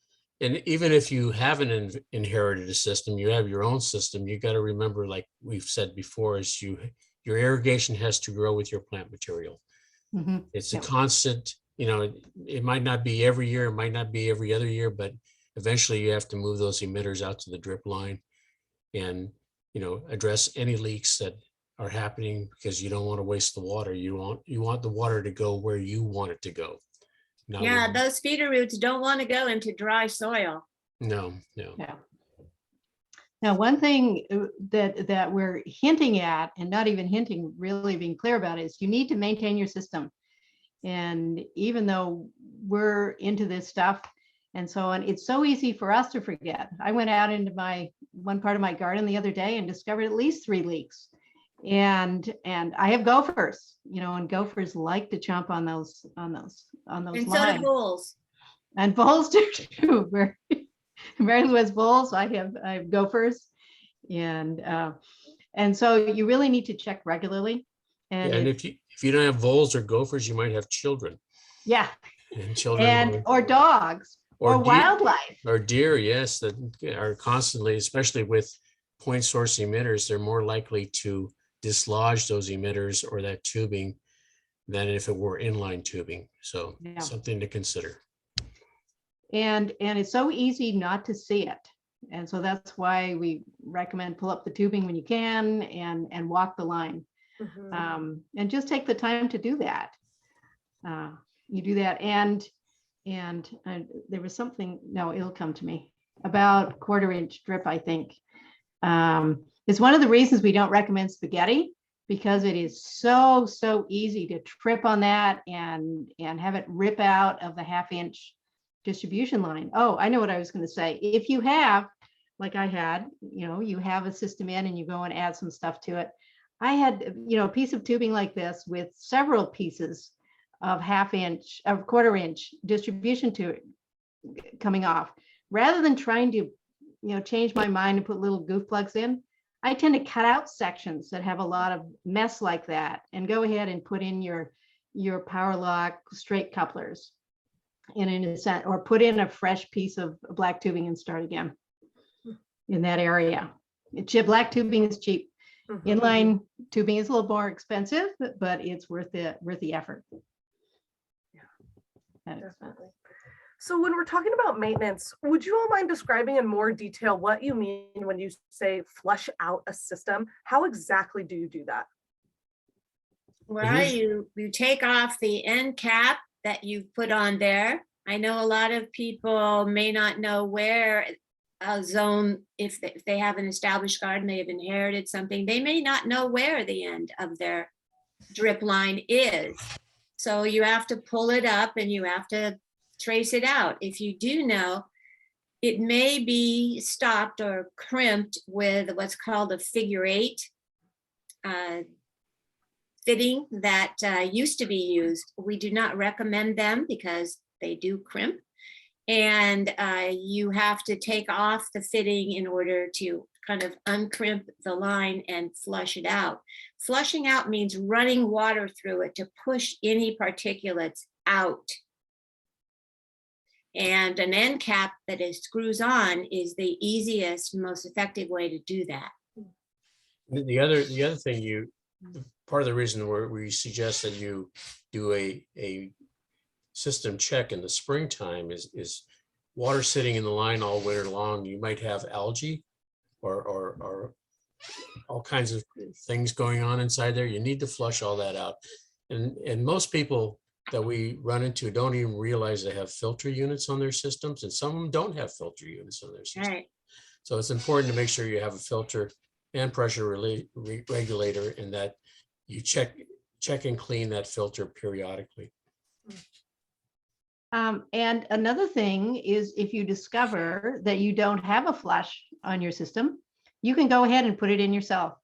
And even if you haven't inherited a system, you have your own system, you got to remember, like we've said before, is your irrigation has to grow with your plant material. It's a constant, it might not be every year, it might not be every other year, but eventually you have to move those emitters out to the drip line and, address any leaks that are happening, because you don't want to waste the water. You want the water to go where you want it to go. Yeah, those feeder roots don't want to go into dry soil. No. Yeah. Now, one thing that we're hinting at, and not even hinting, really being clear about, is you need to maintain your system. And even though we're into this stuff and so on, it's so easy for us to forget. I went out into one part of my garden the other day and discovered at least 3 leaks. And I have gophers, and gophers like to chomp on those And lines. so do voles. And voles do too. Mary Lou has voles. I have gophers, and so you really need to check regularly. And if you don't have voles or gophers, you might have children. Yeah. And children or dogs or wildlife or deer. Yes, that are constantly, especially with point source emitters, they're more likely to dislodge those emitters or that tubing than if it were inline tubing. So something to consider. And it's so easy not to see it. And so that's why we recommend pull up the tubing when you can and walk the line. And just take the time to do that. You do that. And there was something, no, it'll come to me, about 1/4 inch drip, I think. It's one of the reasons we don't recommend spaghetti, because it is so easy to trip on that and have it rip out of the 1/2 inch distribution line. Oh, I know what I was going to say. If you have, like I had, you have a system in and you go and add some stuff to it. I had, a piece of tubing like this with several pieces of 1/2 inch, of 1/4 inch distribution to it coming off. Rather than trying to, change my mind and put little goof plugs in, I tend to cut out sections that have a lot of mess like that and go ahead and put in your power lock straight couplers or put in a fresh piece of black tubing and start again in that area. Black tubing is cheap. Inline tubing is a little more expensive, but it's worth the effort. Yeah, definitely. So when we're talking about maintenance, would you all mind describing in more detail what you mean when you say flush out a system? How exactly do you do that? Well, you take off the end cap that you've put on there. I know a lot of people may not know where a zone, if they have an established garden, they have inherited something, they may not know where the end of their drip line is. So you have to pull it up and you have to trace it out. If you do know, it may be stopped or crimped with what's called a figure 8 fitting that used to be used. We do not recommend them because they do crimp. And you have to take off the fitting in order to kind of uncrimp the line and flush it out. Flushing out means running water through it to push any particulates out. And an end cap that it screws on is the easiest, most effective way to do that. The other thing part of the reason where we suggest that you do a system check in the springtime is water sitting in the line all winter long. You might have algae or all kinds of things going on inside there. You need to flush all that out. And most people that we run into don't even realize they have filter units on their systems, and some of them don't have filter units on their systems. Right. So it's important to make sure you have a filter and pressure regulator, and that you check and clean that filter periodically. And another thing is, if you discover that you don't have a flush on your system, you can go ahead and put it in yourself.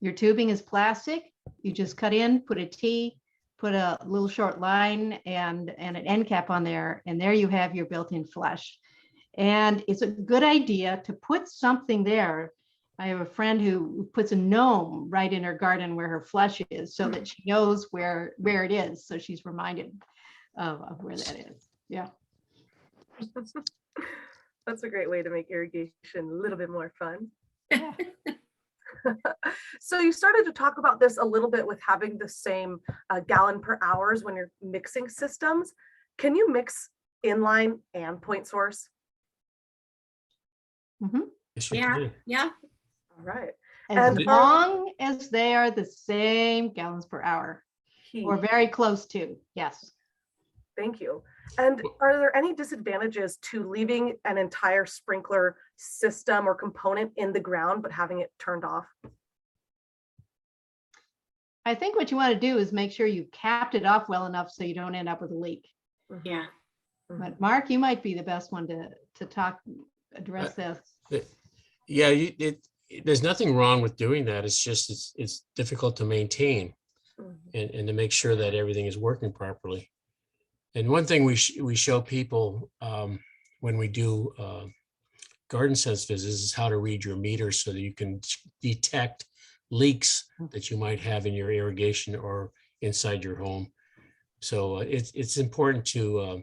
Your tubing is plastic. You just cut in, put a T, put a little short line and an end cap on there, and there you have your built-in flush. And it's a good idea to put something there. I have a friend who puts a gnome right in her garden where her flush is, so that she knows where it is. So she's reminded of where that is. Yeah. That's a great way to make irrigation a little bit more fun. Yeah. So you started to talk about this a little bit with having the same gallon per hours when you're mixing systems. Can you mix inline and point source? Mm-hmm. Yes, you Yeah, can. yeah. All right. As And long as they are the same gallons per hour or very close to, yes. Thank you. And are there any disadvantages to leaving an entire sprinkler system or component in the ground, but having it turned off? I think what you want to do is make sure you capped it off well enough so you don't end up with a leak. Yeah. But Mark, you might be the best one to address this. Yeah, there's nothing wrong with doing that. It's just it's difficult to maintain and to make sure that everything is working properly. And one thing we show people when we do garden sense visits is how to read your meter so that you can detect leaks that you might have in your irrigation or inside your home. So it's important to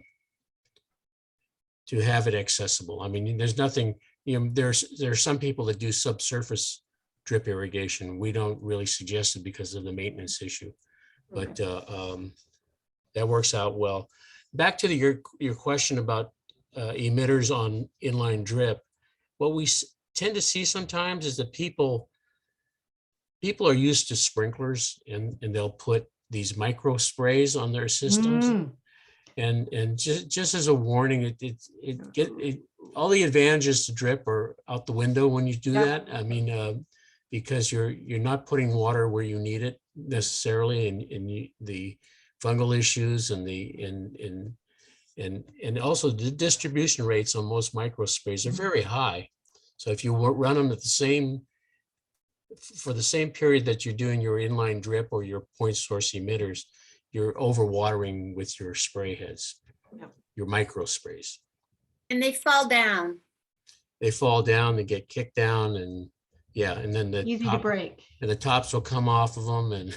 have it accessible. I mean, there's nothing, there's some people that do subsurface drip irrigation. We don't really suggest it because of the maintenance issue, but that works out well. Back to your question about emitters on inline drip. What we tend to see sometimes is that people are used to sprinklers and they'll put these micro sprays on their systems. And just as a warning, all the advantages to drip are out the window when you do that. I mean, because you're not putting water where you need it necessarily, and the fungal issues and also the distribution rates on most micro sprays are very high. So if you run them for the same period that you're doing your inline drip or your point source emitters, you're overwatering with your spray heads, your micro sprays. And they fall down. They fall down, they get kicked down, and and then Easy to break. And the tops will come off of them, and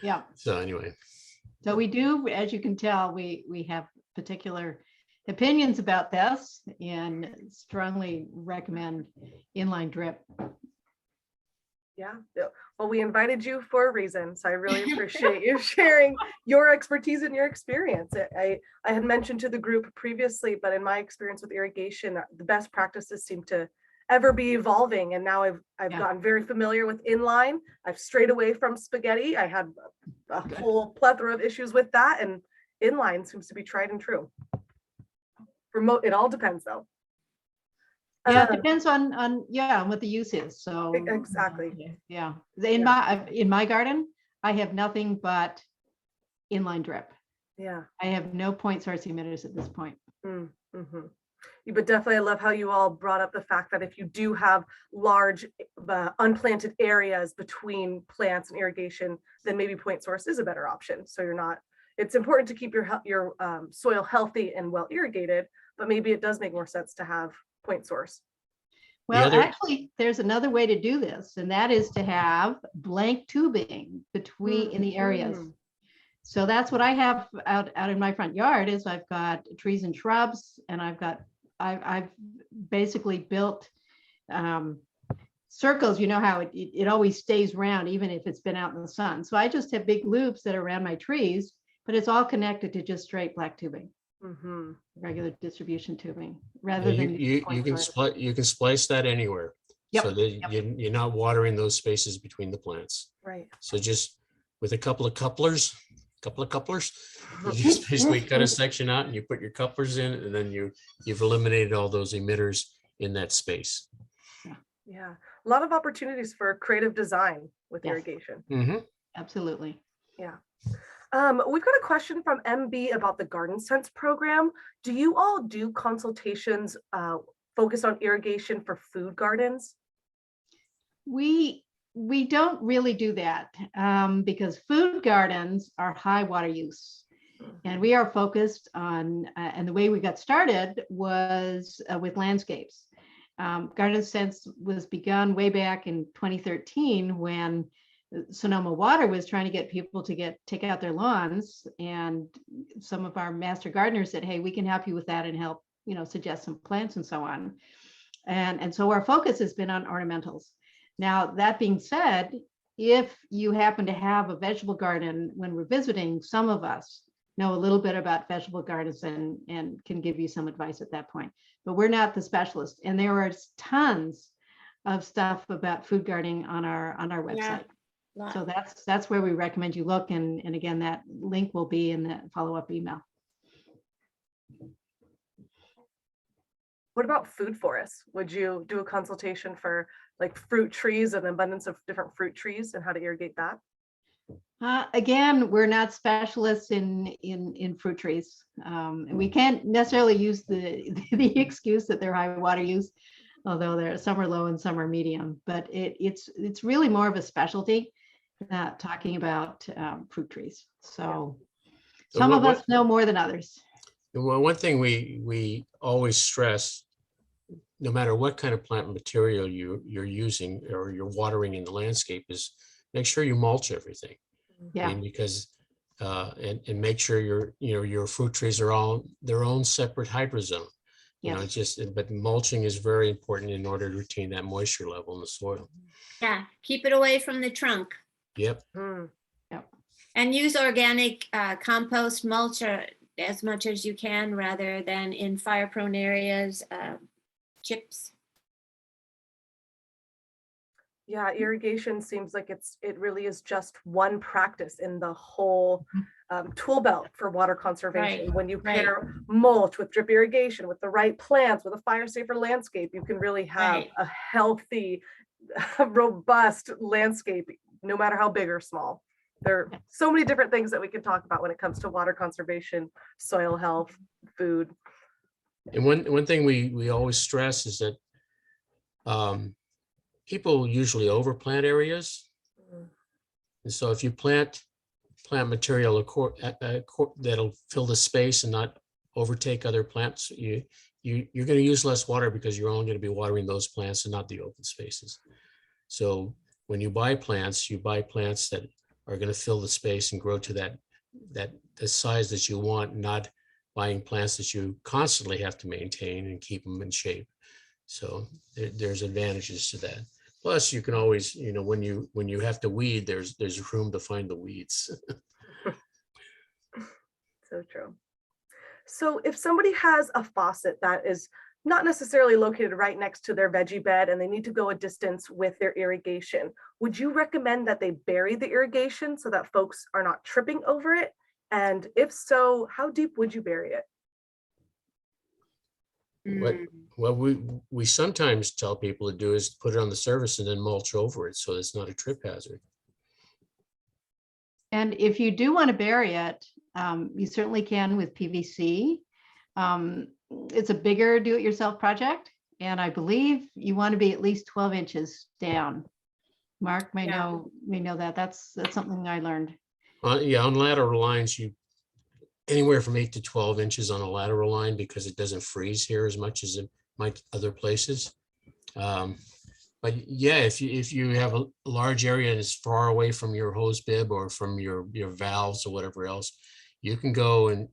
yeah. So anyway. So we do, as you can tell, we have particular opinions about this and strongly recommend inline drip. Yeah. Well, we invited you for a reason, so I really appreciate you sharing your expertise and your experience. I had mentioned to the group previously, but in my experience with irrigation, the best practices seem to ever be evolving, and now I've gotten very familiar with inline. I've strayed away from spaghetti. I had a whole plethora of issues with that, and inline seems to be tried and true. It all depends though. Yeah, it depends on yeah, what the use is. So Exactly. yeah. In my garden, I have nothing but inline drip. Yeah. I have no point source emitters at this point. Mm-hmm. But definitely, I love how you all brought up the fact that if you do have large unplanted areas between plants and irrigation, then maybe point source is a better option. So you're not. It's important to keep your soil healthy and well irrigated, but maybe it does make more sense to have point source. Well, actually, there's another way to do this, and that is to have blank tubing between in the areas. So that's what I have out in my front yard. Is I've got trees and shrubs, and I've basically built circles. You know how it always stays round, even if it's been out in the sun. So I just have big loops that are around my trees, but it's all connected to just straight black tubing, regular distribution tubing, rather than you can splice that anywhere. Yep. So that you're not watering those spaces between the plants. Right. So just with a couple of couplers, you just basically cut a section out and you put your couplers in, and then you've eliminated all those emitters in that space. Yeah, a lot of opportunities for creative design with irrigation. Absolutely. Yeah. We've got a question from MB about the Garden Sense program. Do you all do consultations focused on irrigation for food gardens? We don't really do that because food gardens are high water use, and we are focused on, and the way we got started was with landscapes. Garden Sense was begun way back in 2013 when Sonoma Water was trying to get people to take out their lawns, and some of our master gardeners said, hey, we can help you with that and help, suggest some plants and so on. And so our focus has been on ornamentals. Now, that being said, if you happen to have a vegetable garden, when we're visiting, some of us know a little bit about vegetable gardens and can give you some advice at that point. But we're not the specialist. And there are tons of stuff about food gardening on our website. Yeah. So that's where we recommend you look. And again, that link will be in the follow-up email. What about food forests? Would you do a consultation for like fruit trees and abundance of different fruit trees and how to irrigate that? Again, we're not specialists in fruit trees. And we can't necessarily use the excuse that they're high water use, although some are low and some are medium. But it's really more of a specialty, talking about fruit trees. So some of us know more than others. Well, one thing we always stress, no matter what kind of plant material you're using or you're watering in the landscape, is make sure you mulch everything. Yeah. I mean, because and make sure your fruit trees are all their own separate hydrozone. Yes. But mulching is very important in order to retain that moisture level in the soil. Yeah, keep it away from the trunk. Yep. Yep. And use organic compost mulch as much as you can, rather than in fire-prone areas, chips. Yeah, irrigation seems like it really is just one practice in the whole tool belt for water conservation. Right, when you pair mulch with drip irrigation, with the right plants, with a fire safer landscape, you can really have a healthy, robust landscape, no matter how big or small. There are so many different things that we can talk about when it comes to water conservation, soil health, food. And one thing we always stress is that people usually overplant areas. And so if you plant material that'll fill the space and not overtake other plants, you're going to use less water because you're only going to be watering those plants and not the open spaces. So when you buy plants that are going to fill the space and grow to the size that you want, not buying plants that you constantly have to maintain and keep them in shape. So there's advantages to that. Plus, you can always, when you have to weed, there's room to find the weeds. So true. So if somebody has a faucet that is not necessarily located right next to their veggie bed and they need to go a distance with their irrigation, would you recommend that they bury the irrigation so that folks are not tripping over it? And if so, how deep would you bury it? What we sometimes tell people to do is put it on the surface and then mulch over it so it's not a trip hazard. And if you do want to bury it, you certainly can with PVC. It's a bigger do-it-yourself project, and I believe you want to be at least 12 inches down. Mark may know that. That's something I learned. Yeah, on lateral lines, you anywhere from 8 to 12 inches on a lateral line because it doesn't freeze here as much as it might other places. But yeah, if you have a large area and it's far away from your hose bib or from your valves or whatever else, you can go and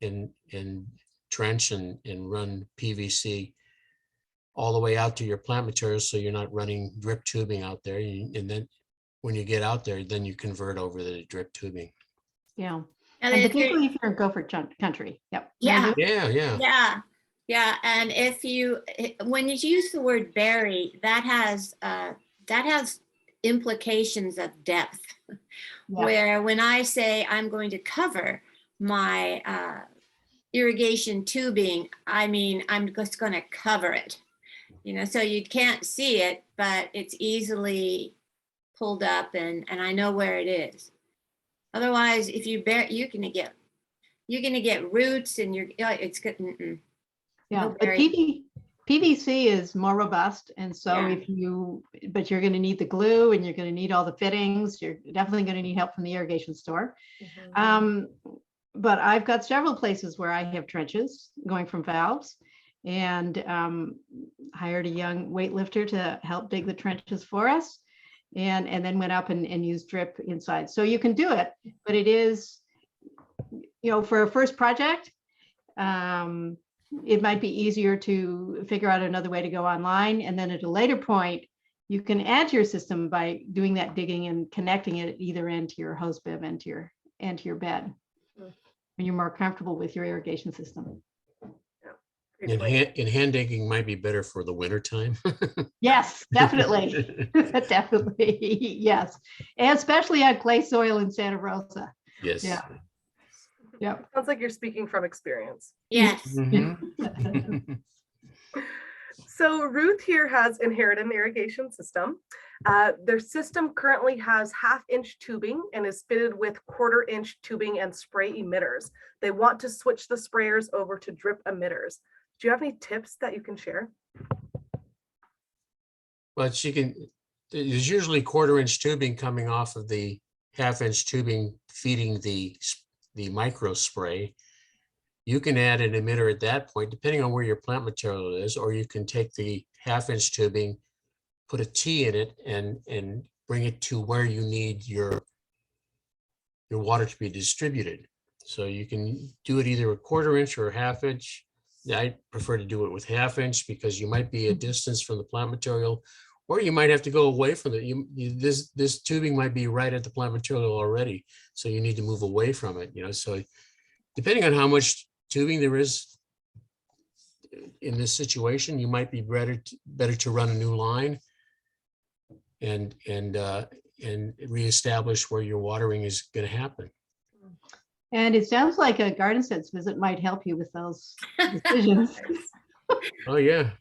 trench and run PVC all the way out to your plant materials, so you're not running drip tubing out there. And then when you get out there, then you convert over the drip tubing. Yeah. And And if you're- particularly if you're in Gopher country. Yep. Yeah. Yeah. Yeah, and when you use the word bury, that has implications of depth. Yeah. Where when I say I'm going to cover my irrigation tubing, I mean I'm just going to cover it. So you can't see it, but it's easily pulled up, and I know where it is. Otherwise, if you bury, you're gonna get roots, and it's good. Yeah, No but PVC is more robust, and so Yeah. but you're going to need the glue, and you're going to need all the fittings. You're definitely going to need help from the irrigation store. But I've got several places where I have trenches going from valves, and hired a young weightlifter to help dig the trenches for us, and then went up and used drip inside. So you can do it, but it is, for a first project, it might be easier to figure out another way to go online. And then at a later point, you can add to your system by doing that digging and connecting it at either end to your hose bib and to your bed when you're more comfortable with your irrigation system. And hand digging might be better for the winter time. Yes, definitely. Definitely. Yes. And especially on clay soil in Santa Rosa. Yes. Yeah. Yeah. Sounds like you're speaking from experience. Yes. Mhm. So Ruth here has inherited an irrigation system. Their system currently has 1/2-inch tubing and is fitted with 1/4-inch tubing and spray emitters. They want to switch the sprayers over to drip emitters. Do you have any tips that you can share? But there's usually 1/4-inch tubing coming off of the 1/2-inch tubing feeding the micro spray. You can add an emitter at that point, depending on where your plant material is, or you can take the 1/2-inch tubing, put a T in it, and bring it to where you need your water to be distributed. So you can do it either a 1/4-inch or a 1/2-inch. I prefer to do it with 1/2-inch because you might be a distance from the plant material, or you might have to go away from it. This tubing might be right at the plant material already, so you need to move away from it. So depending on how much tubing there is in this situation, you might be better to run a new line and reestablish where your watering is going to happen. And it sounds like a Garden Sense visit might help you with those decisions. Oh yeah.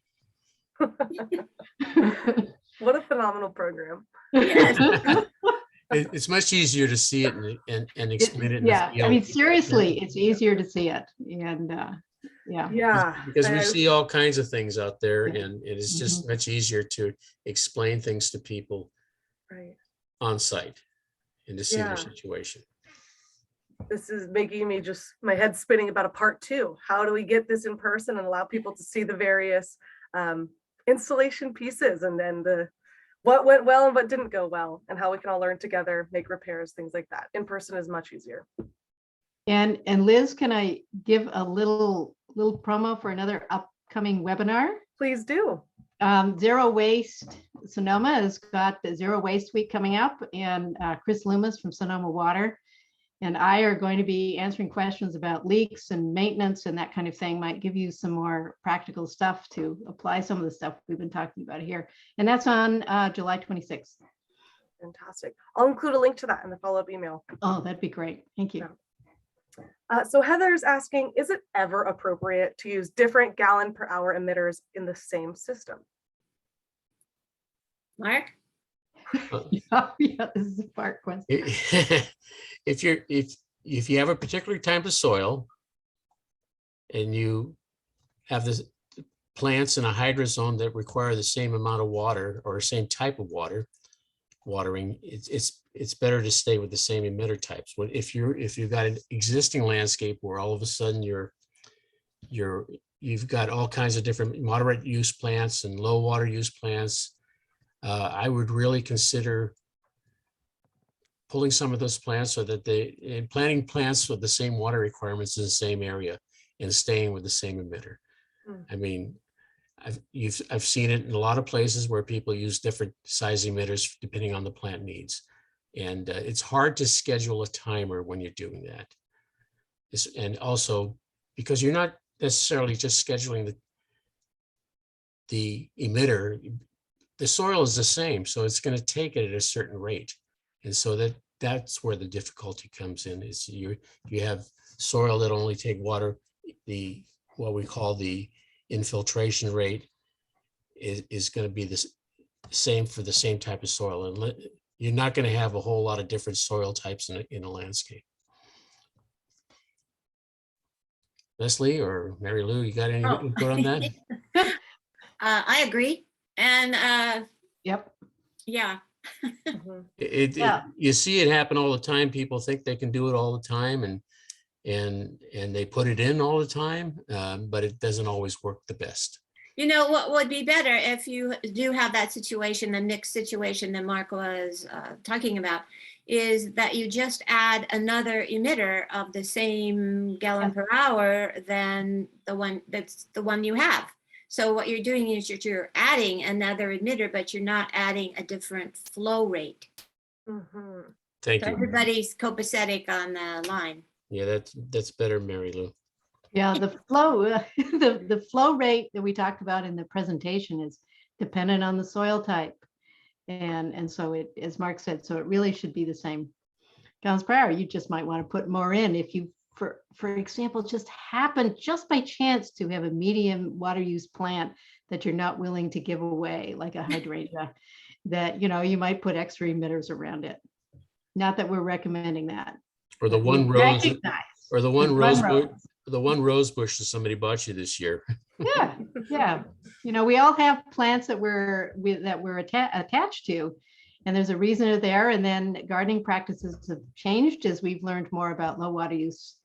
What a phenomenal program. It's much easier to see it and explain it. Yeah, I mean, seriously, it's easier to see it. And Yeah. Because we see all kinds of things out there, Yeah. and it is just much easier to explain things to people Right. on site and to see Yeah. their situation. This is making me my head spinning about a part 2. How do we get this in person and allow people to see the various installation pieces, and then what went well and what didn't go well, and how we can all learn together, make repairs, things like that. In person is much easier. And Liz, can I give a little promo for another upcoming webinar? Please do. Zero Waste Sonoma has got the Zero Waste Week coming up, and Chris Loomis from Sonoma Water and I are going to be answering questions about leaks and maintenance and that kind of thing. Might give you some more practical stuff to apply some of the stuff we've been talking about here. And that's on July 26th. Fantastic. I'll include a link to that in the follow-up email. Oh, that'd be great. Thank you. So Heather's asking, is it ever appropriate to use different gallon per hour emitters in the same system? Mark? Yeah, this is a part question. If you have a particular type of soil and you have the plants in a hydrozone that require the same amount of water or same type of watering, it's better to stay with the same emitter types. If you've got an existing landscape where all of a sudden you've got all kinds of different moderate use plants and low water use plants, I would really consider pulling some of those plants so that planting plants with the same water requirements in the same area and staying with the same emitter. I mean, I've seen it in a lot of places where people use different size emitters depending on the plant needs. And it's hard to schedule a timer when you're doing that. And also because you're not necessarily just scheduling the emitter, the soil is the same, so it's going to take it at a certain rate. And so that's where the difficulty comes in, is you have soil that only take water, what we call the infiltration rate is going to be the same for the same type of soil. And you're not going to have a whole lot of different soil types in a landscape. Leslie or Mary Lou, you got any input on that? I agree. And Yep. yeah. You see it happen all the time. People think they can do it all the time, and they put it in all the time, but it doesn't always work the best. You know what would be better if you do have that situation, the mixed situation that Mark was talking about, is that you just add another emitter of the same gallon per hour than the one you have. So what you're doing is you're adding another emitter, but you're not adding a different flow rate. Thank you. Everybody's copacetic on the line. Yeah, that's better, Mary Lou. Yeah, the flow, the flow rate that we talked about in the presentation is dependent on the soil type. And so it, as Mark said, so it really should be the same gallons per hour. You just might want to put more in if you, for example, just happen just by chance to have a medium water use plant that you're not willing to give away, like a hydrangea, that, you know, you might put extra emitters around it. Not that we're recommending that. Or the one rose, or the one rose, the one rose bush that somebody bought you this year. Yeah. You know, we all have plants that we're attached to, and there's a reason they're there. And then gardening practices have changed as we've learned more about low water use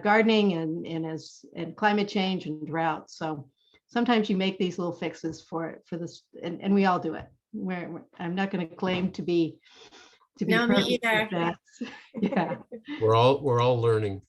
gardening and climate change and drought. So sometimes you make these little fixes for this, and we all do it. I'm not going to claim to be No, me either. Yeah. We're all learning.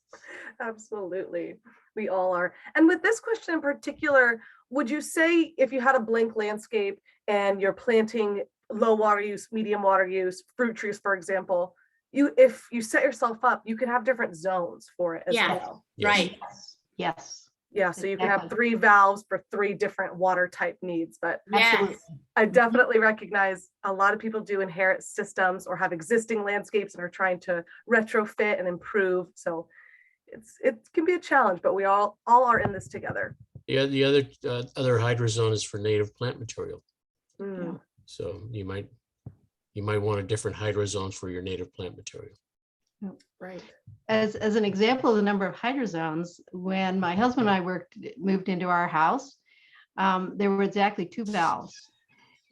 Absolutely. We all are. And with this question in particular, would you say if you had a blank landscape and you're planting low water use, medium water use, fruit trees, for example, if you set yourself up, you can have different zones for it as well. Right. Yes. Yeah, so you can have 3 valves for 3 different water type needs, but Yes. I definitely recognize a lot of people do inherit systems or have existing landscapes and are trying to retrofit and improve. So it can be a challenge, but we all are in this together. Yeah, the other hydrozone is for native plant material. Yeah. So you might want a different hydrozones for your native plant material. Right. As an example of the number of hydrozones, when my husband and I moved into our house, there were exactly 2 valves.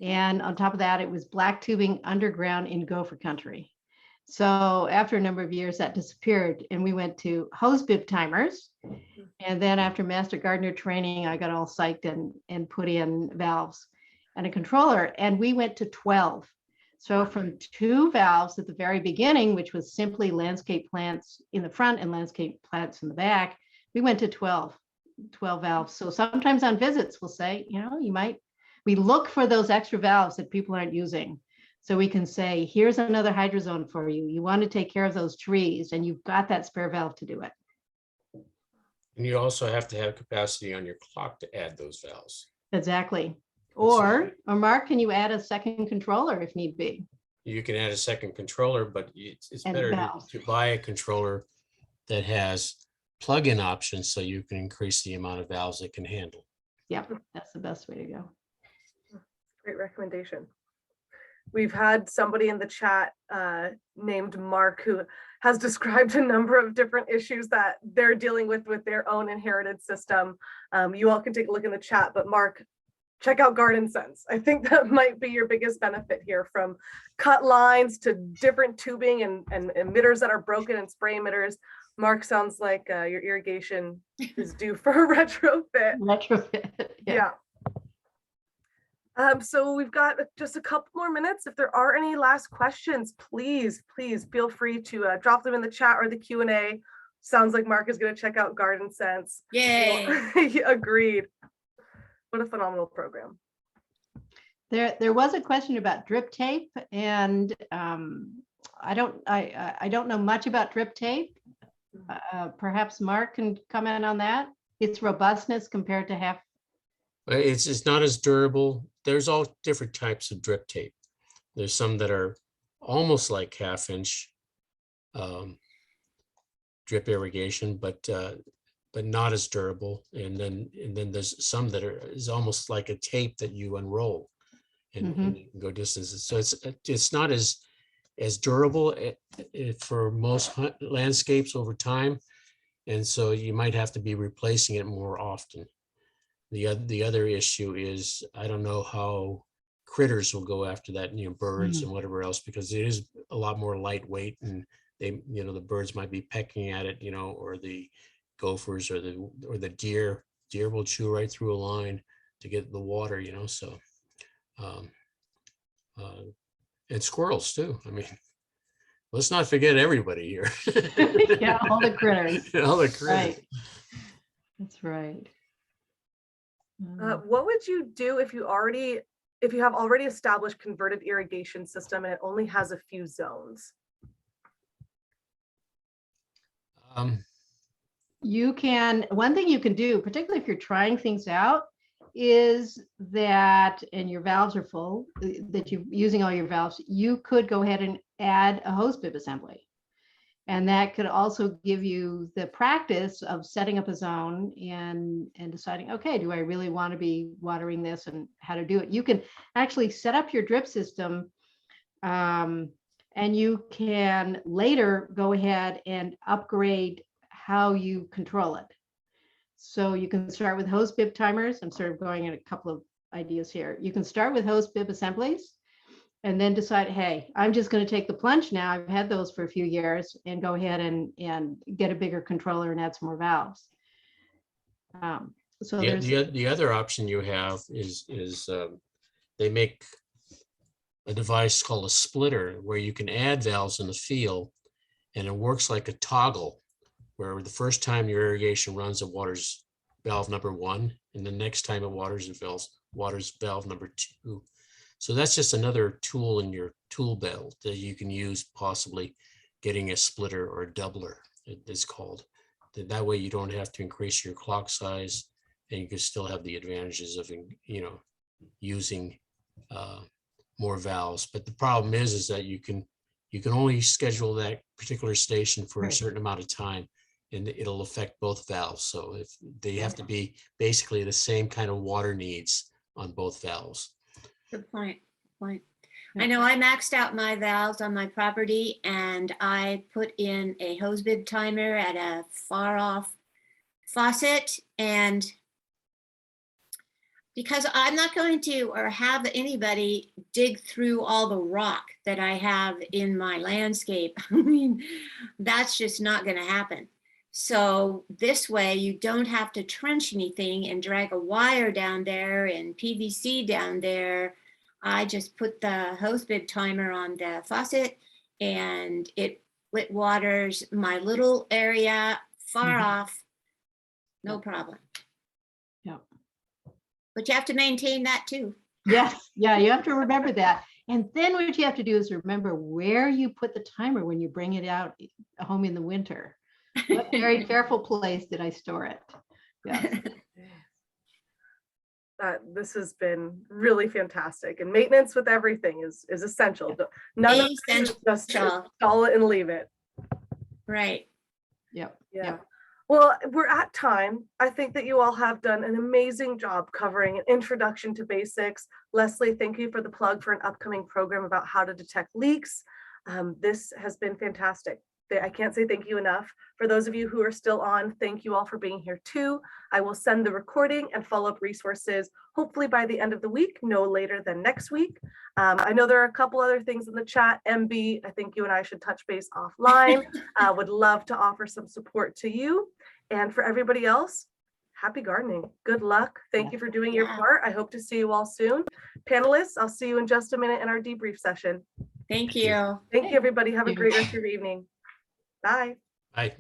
And on top of that, it was black tubing underground in gopher country. So after a number of years, that disappeared, and we went to hose bib timers. And then after master gardener training, I got all psyched and put in valves and a controller, and we went to 12. So from 2 valves at the very beginning, which was simply landscape plants in the front and landscape plants in the back, we went to 12 valves. So sometimes on visits, we'll say, you know, we look for those extra valves that people aren't using. So we can say, here's another hydrozone for you. You want to take care of those trees and you've got that spare valve to do it. And you also have to have capacity on your clock to add those valves. Exactly. so- Or Mark, can you add a second controller if need be? You can add a second controller, but it's And better valves. to buy a controller that has plug-in options so you can increase the amount of valves it can handle. Yep, that's the best way to go. Great recommendation. We've had somebody in the chat named Mark who has described a number of different issues that they're dealing with their own inherited system. You all can take a look in the chat, but Mark, check out Garden Sense. I think that might be your biggest benefit here, from cut lines to different tubing and emitters that are broken and spray emitters. Mark, sounds like your irrigation is due for a retrofit. Retrofit. Yeah. So we've got just a couple more minutes. If there are any last questions, please feel free to drop them in the chat or the Q&A. Sounds like Mark is going to check out Garden Sense. Yay. Agreed. What a phenomenal program. There was a question about drip tape, and I don't know much about drip tape. Perhaps Mark can comment on that. Its robustness compared to half. It's not as durable. There's all different types of drip tape. There's some that are almost like 1/2 inch drip irrigation, but not as durable. And then there's some that is almost like a tape that you unroll and you can go distances. So it's not as durable for most landscapes over time. And so you might have to be replacing it more often. The other issue is, I don't know how critters will go after that, birds and whatever else, because it is a lot more lightweight, and they, the birds might be pecking at it, or the gophers or the deer will chew right through a line to get the water, so and squirrels too. I mean, let's not forget everybody here. Yeah, all the critters. All the critters. Right. That's right. What would you do if you have already established converted irrigation system and it only has a few zones? One thing you can do, particularly if you're trying things out, is that, and your valves are full, that you're using all your valves, you could go ahead and add a hose bib assembly. And that could also give you the practice of setting up a zone and deciding, okay, do I really want to be watering this, and how to do it? You can actually set up your drip system, and you can later go ahead and upgrade how you control it. So you can start with hose bib timers. I'm sort of going in a couple of ideas here. You can start with hose bib assemblies and then decide, hey, I'm just going to take the plunge now. I've had those for a few years, and go ahead and get a bigger controller and add some more valves. So the other option you have is they make a device called a splitter, where you can add valves in the field, and it works like a toggle, where the first time your irrigation runs, it waters valve number 1, and the next time it waters valve number 2. So that's just another tool in your tool belt that you can use, possibly getting a splitter or a doubler, it's called. That way you don't have to increase your clock size, and you can still have the advantages of, using more valves. But the problem is that you can only schedule that particular station for a certain amount of time, and it'll affect both valves. So if they have to be basically the same kind of water needs on both valves. Good point. I know I maxed out my valves on my property, and I put in a hose bib timer at a far off faucet, and because I'm not going to or have anybody dig through all the rock that I have in my landscape. I mean, that's just not going to happen. So this way you don't have to trench anything and drag a wire down there and PVC down there. I just put the hose bib timer on the faucet, and it waters my little area far off, no problem. Yeah. But you have to maintain that too. Yes, yeah, you have to remember that. And then what you have to do is remember where you put the timer when you bring it out home in the winter. What very careful place did I store it? Yes. This has been really fantastic, and maintenance with everything is essential. None of it is just Essential. install it and leave it. Right. Yep. Yeah. Yep. Well, we're at time. I think that you all have done an amazing job covering an introduction to basics. Leslie, thank you for the plug for an upcoming program about how to detect leaks. This has been fantastic. I can't say thank you enough. For those of you who are still on, thank you all for being here too. I will send the recording and follow-up resources, hopefully by the end of the week, no later than next week. I know there are a couple other things in the chat. MB, I think you and I should touch base offline. Would love to offer some support to you. And for everybody else, happy gardening. Good luck. Thank you for doing your part. I hope to see you all soon. Panelists, I'll see you in just a minute in our debrief session. Thank you. Thank you, everybody. Have a Thank you. great rest of your evening. Bye. Bye.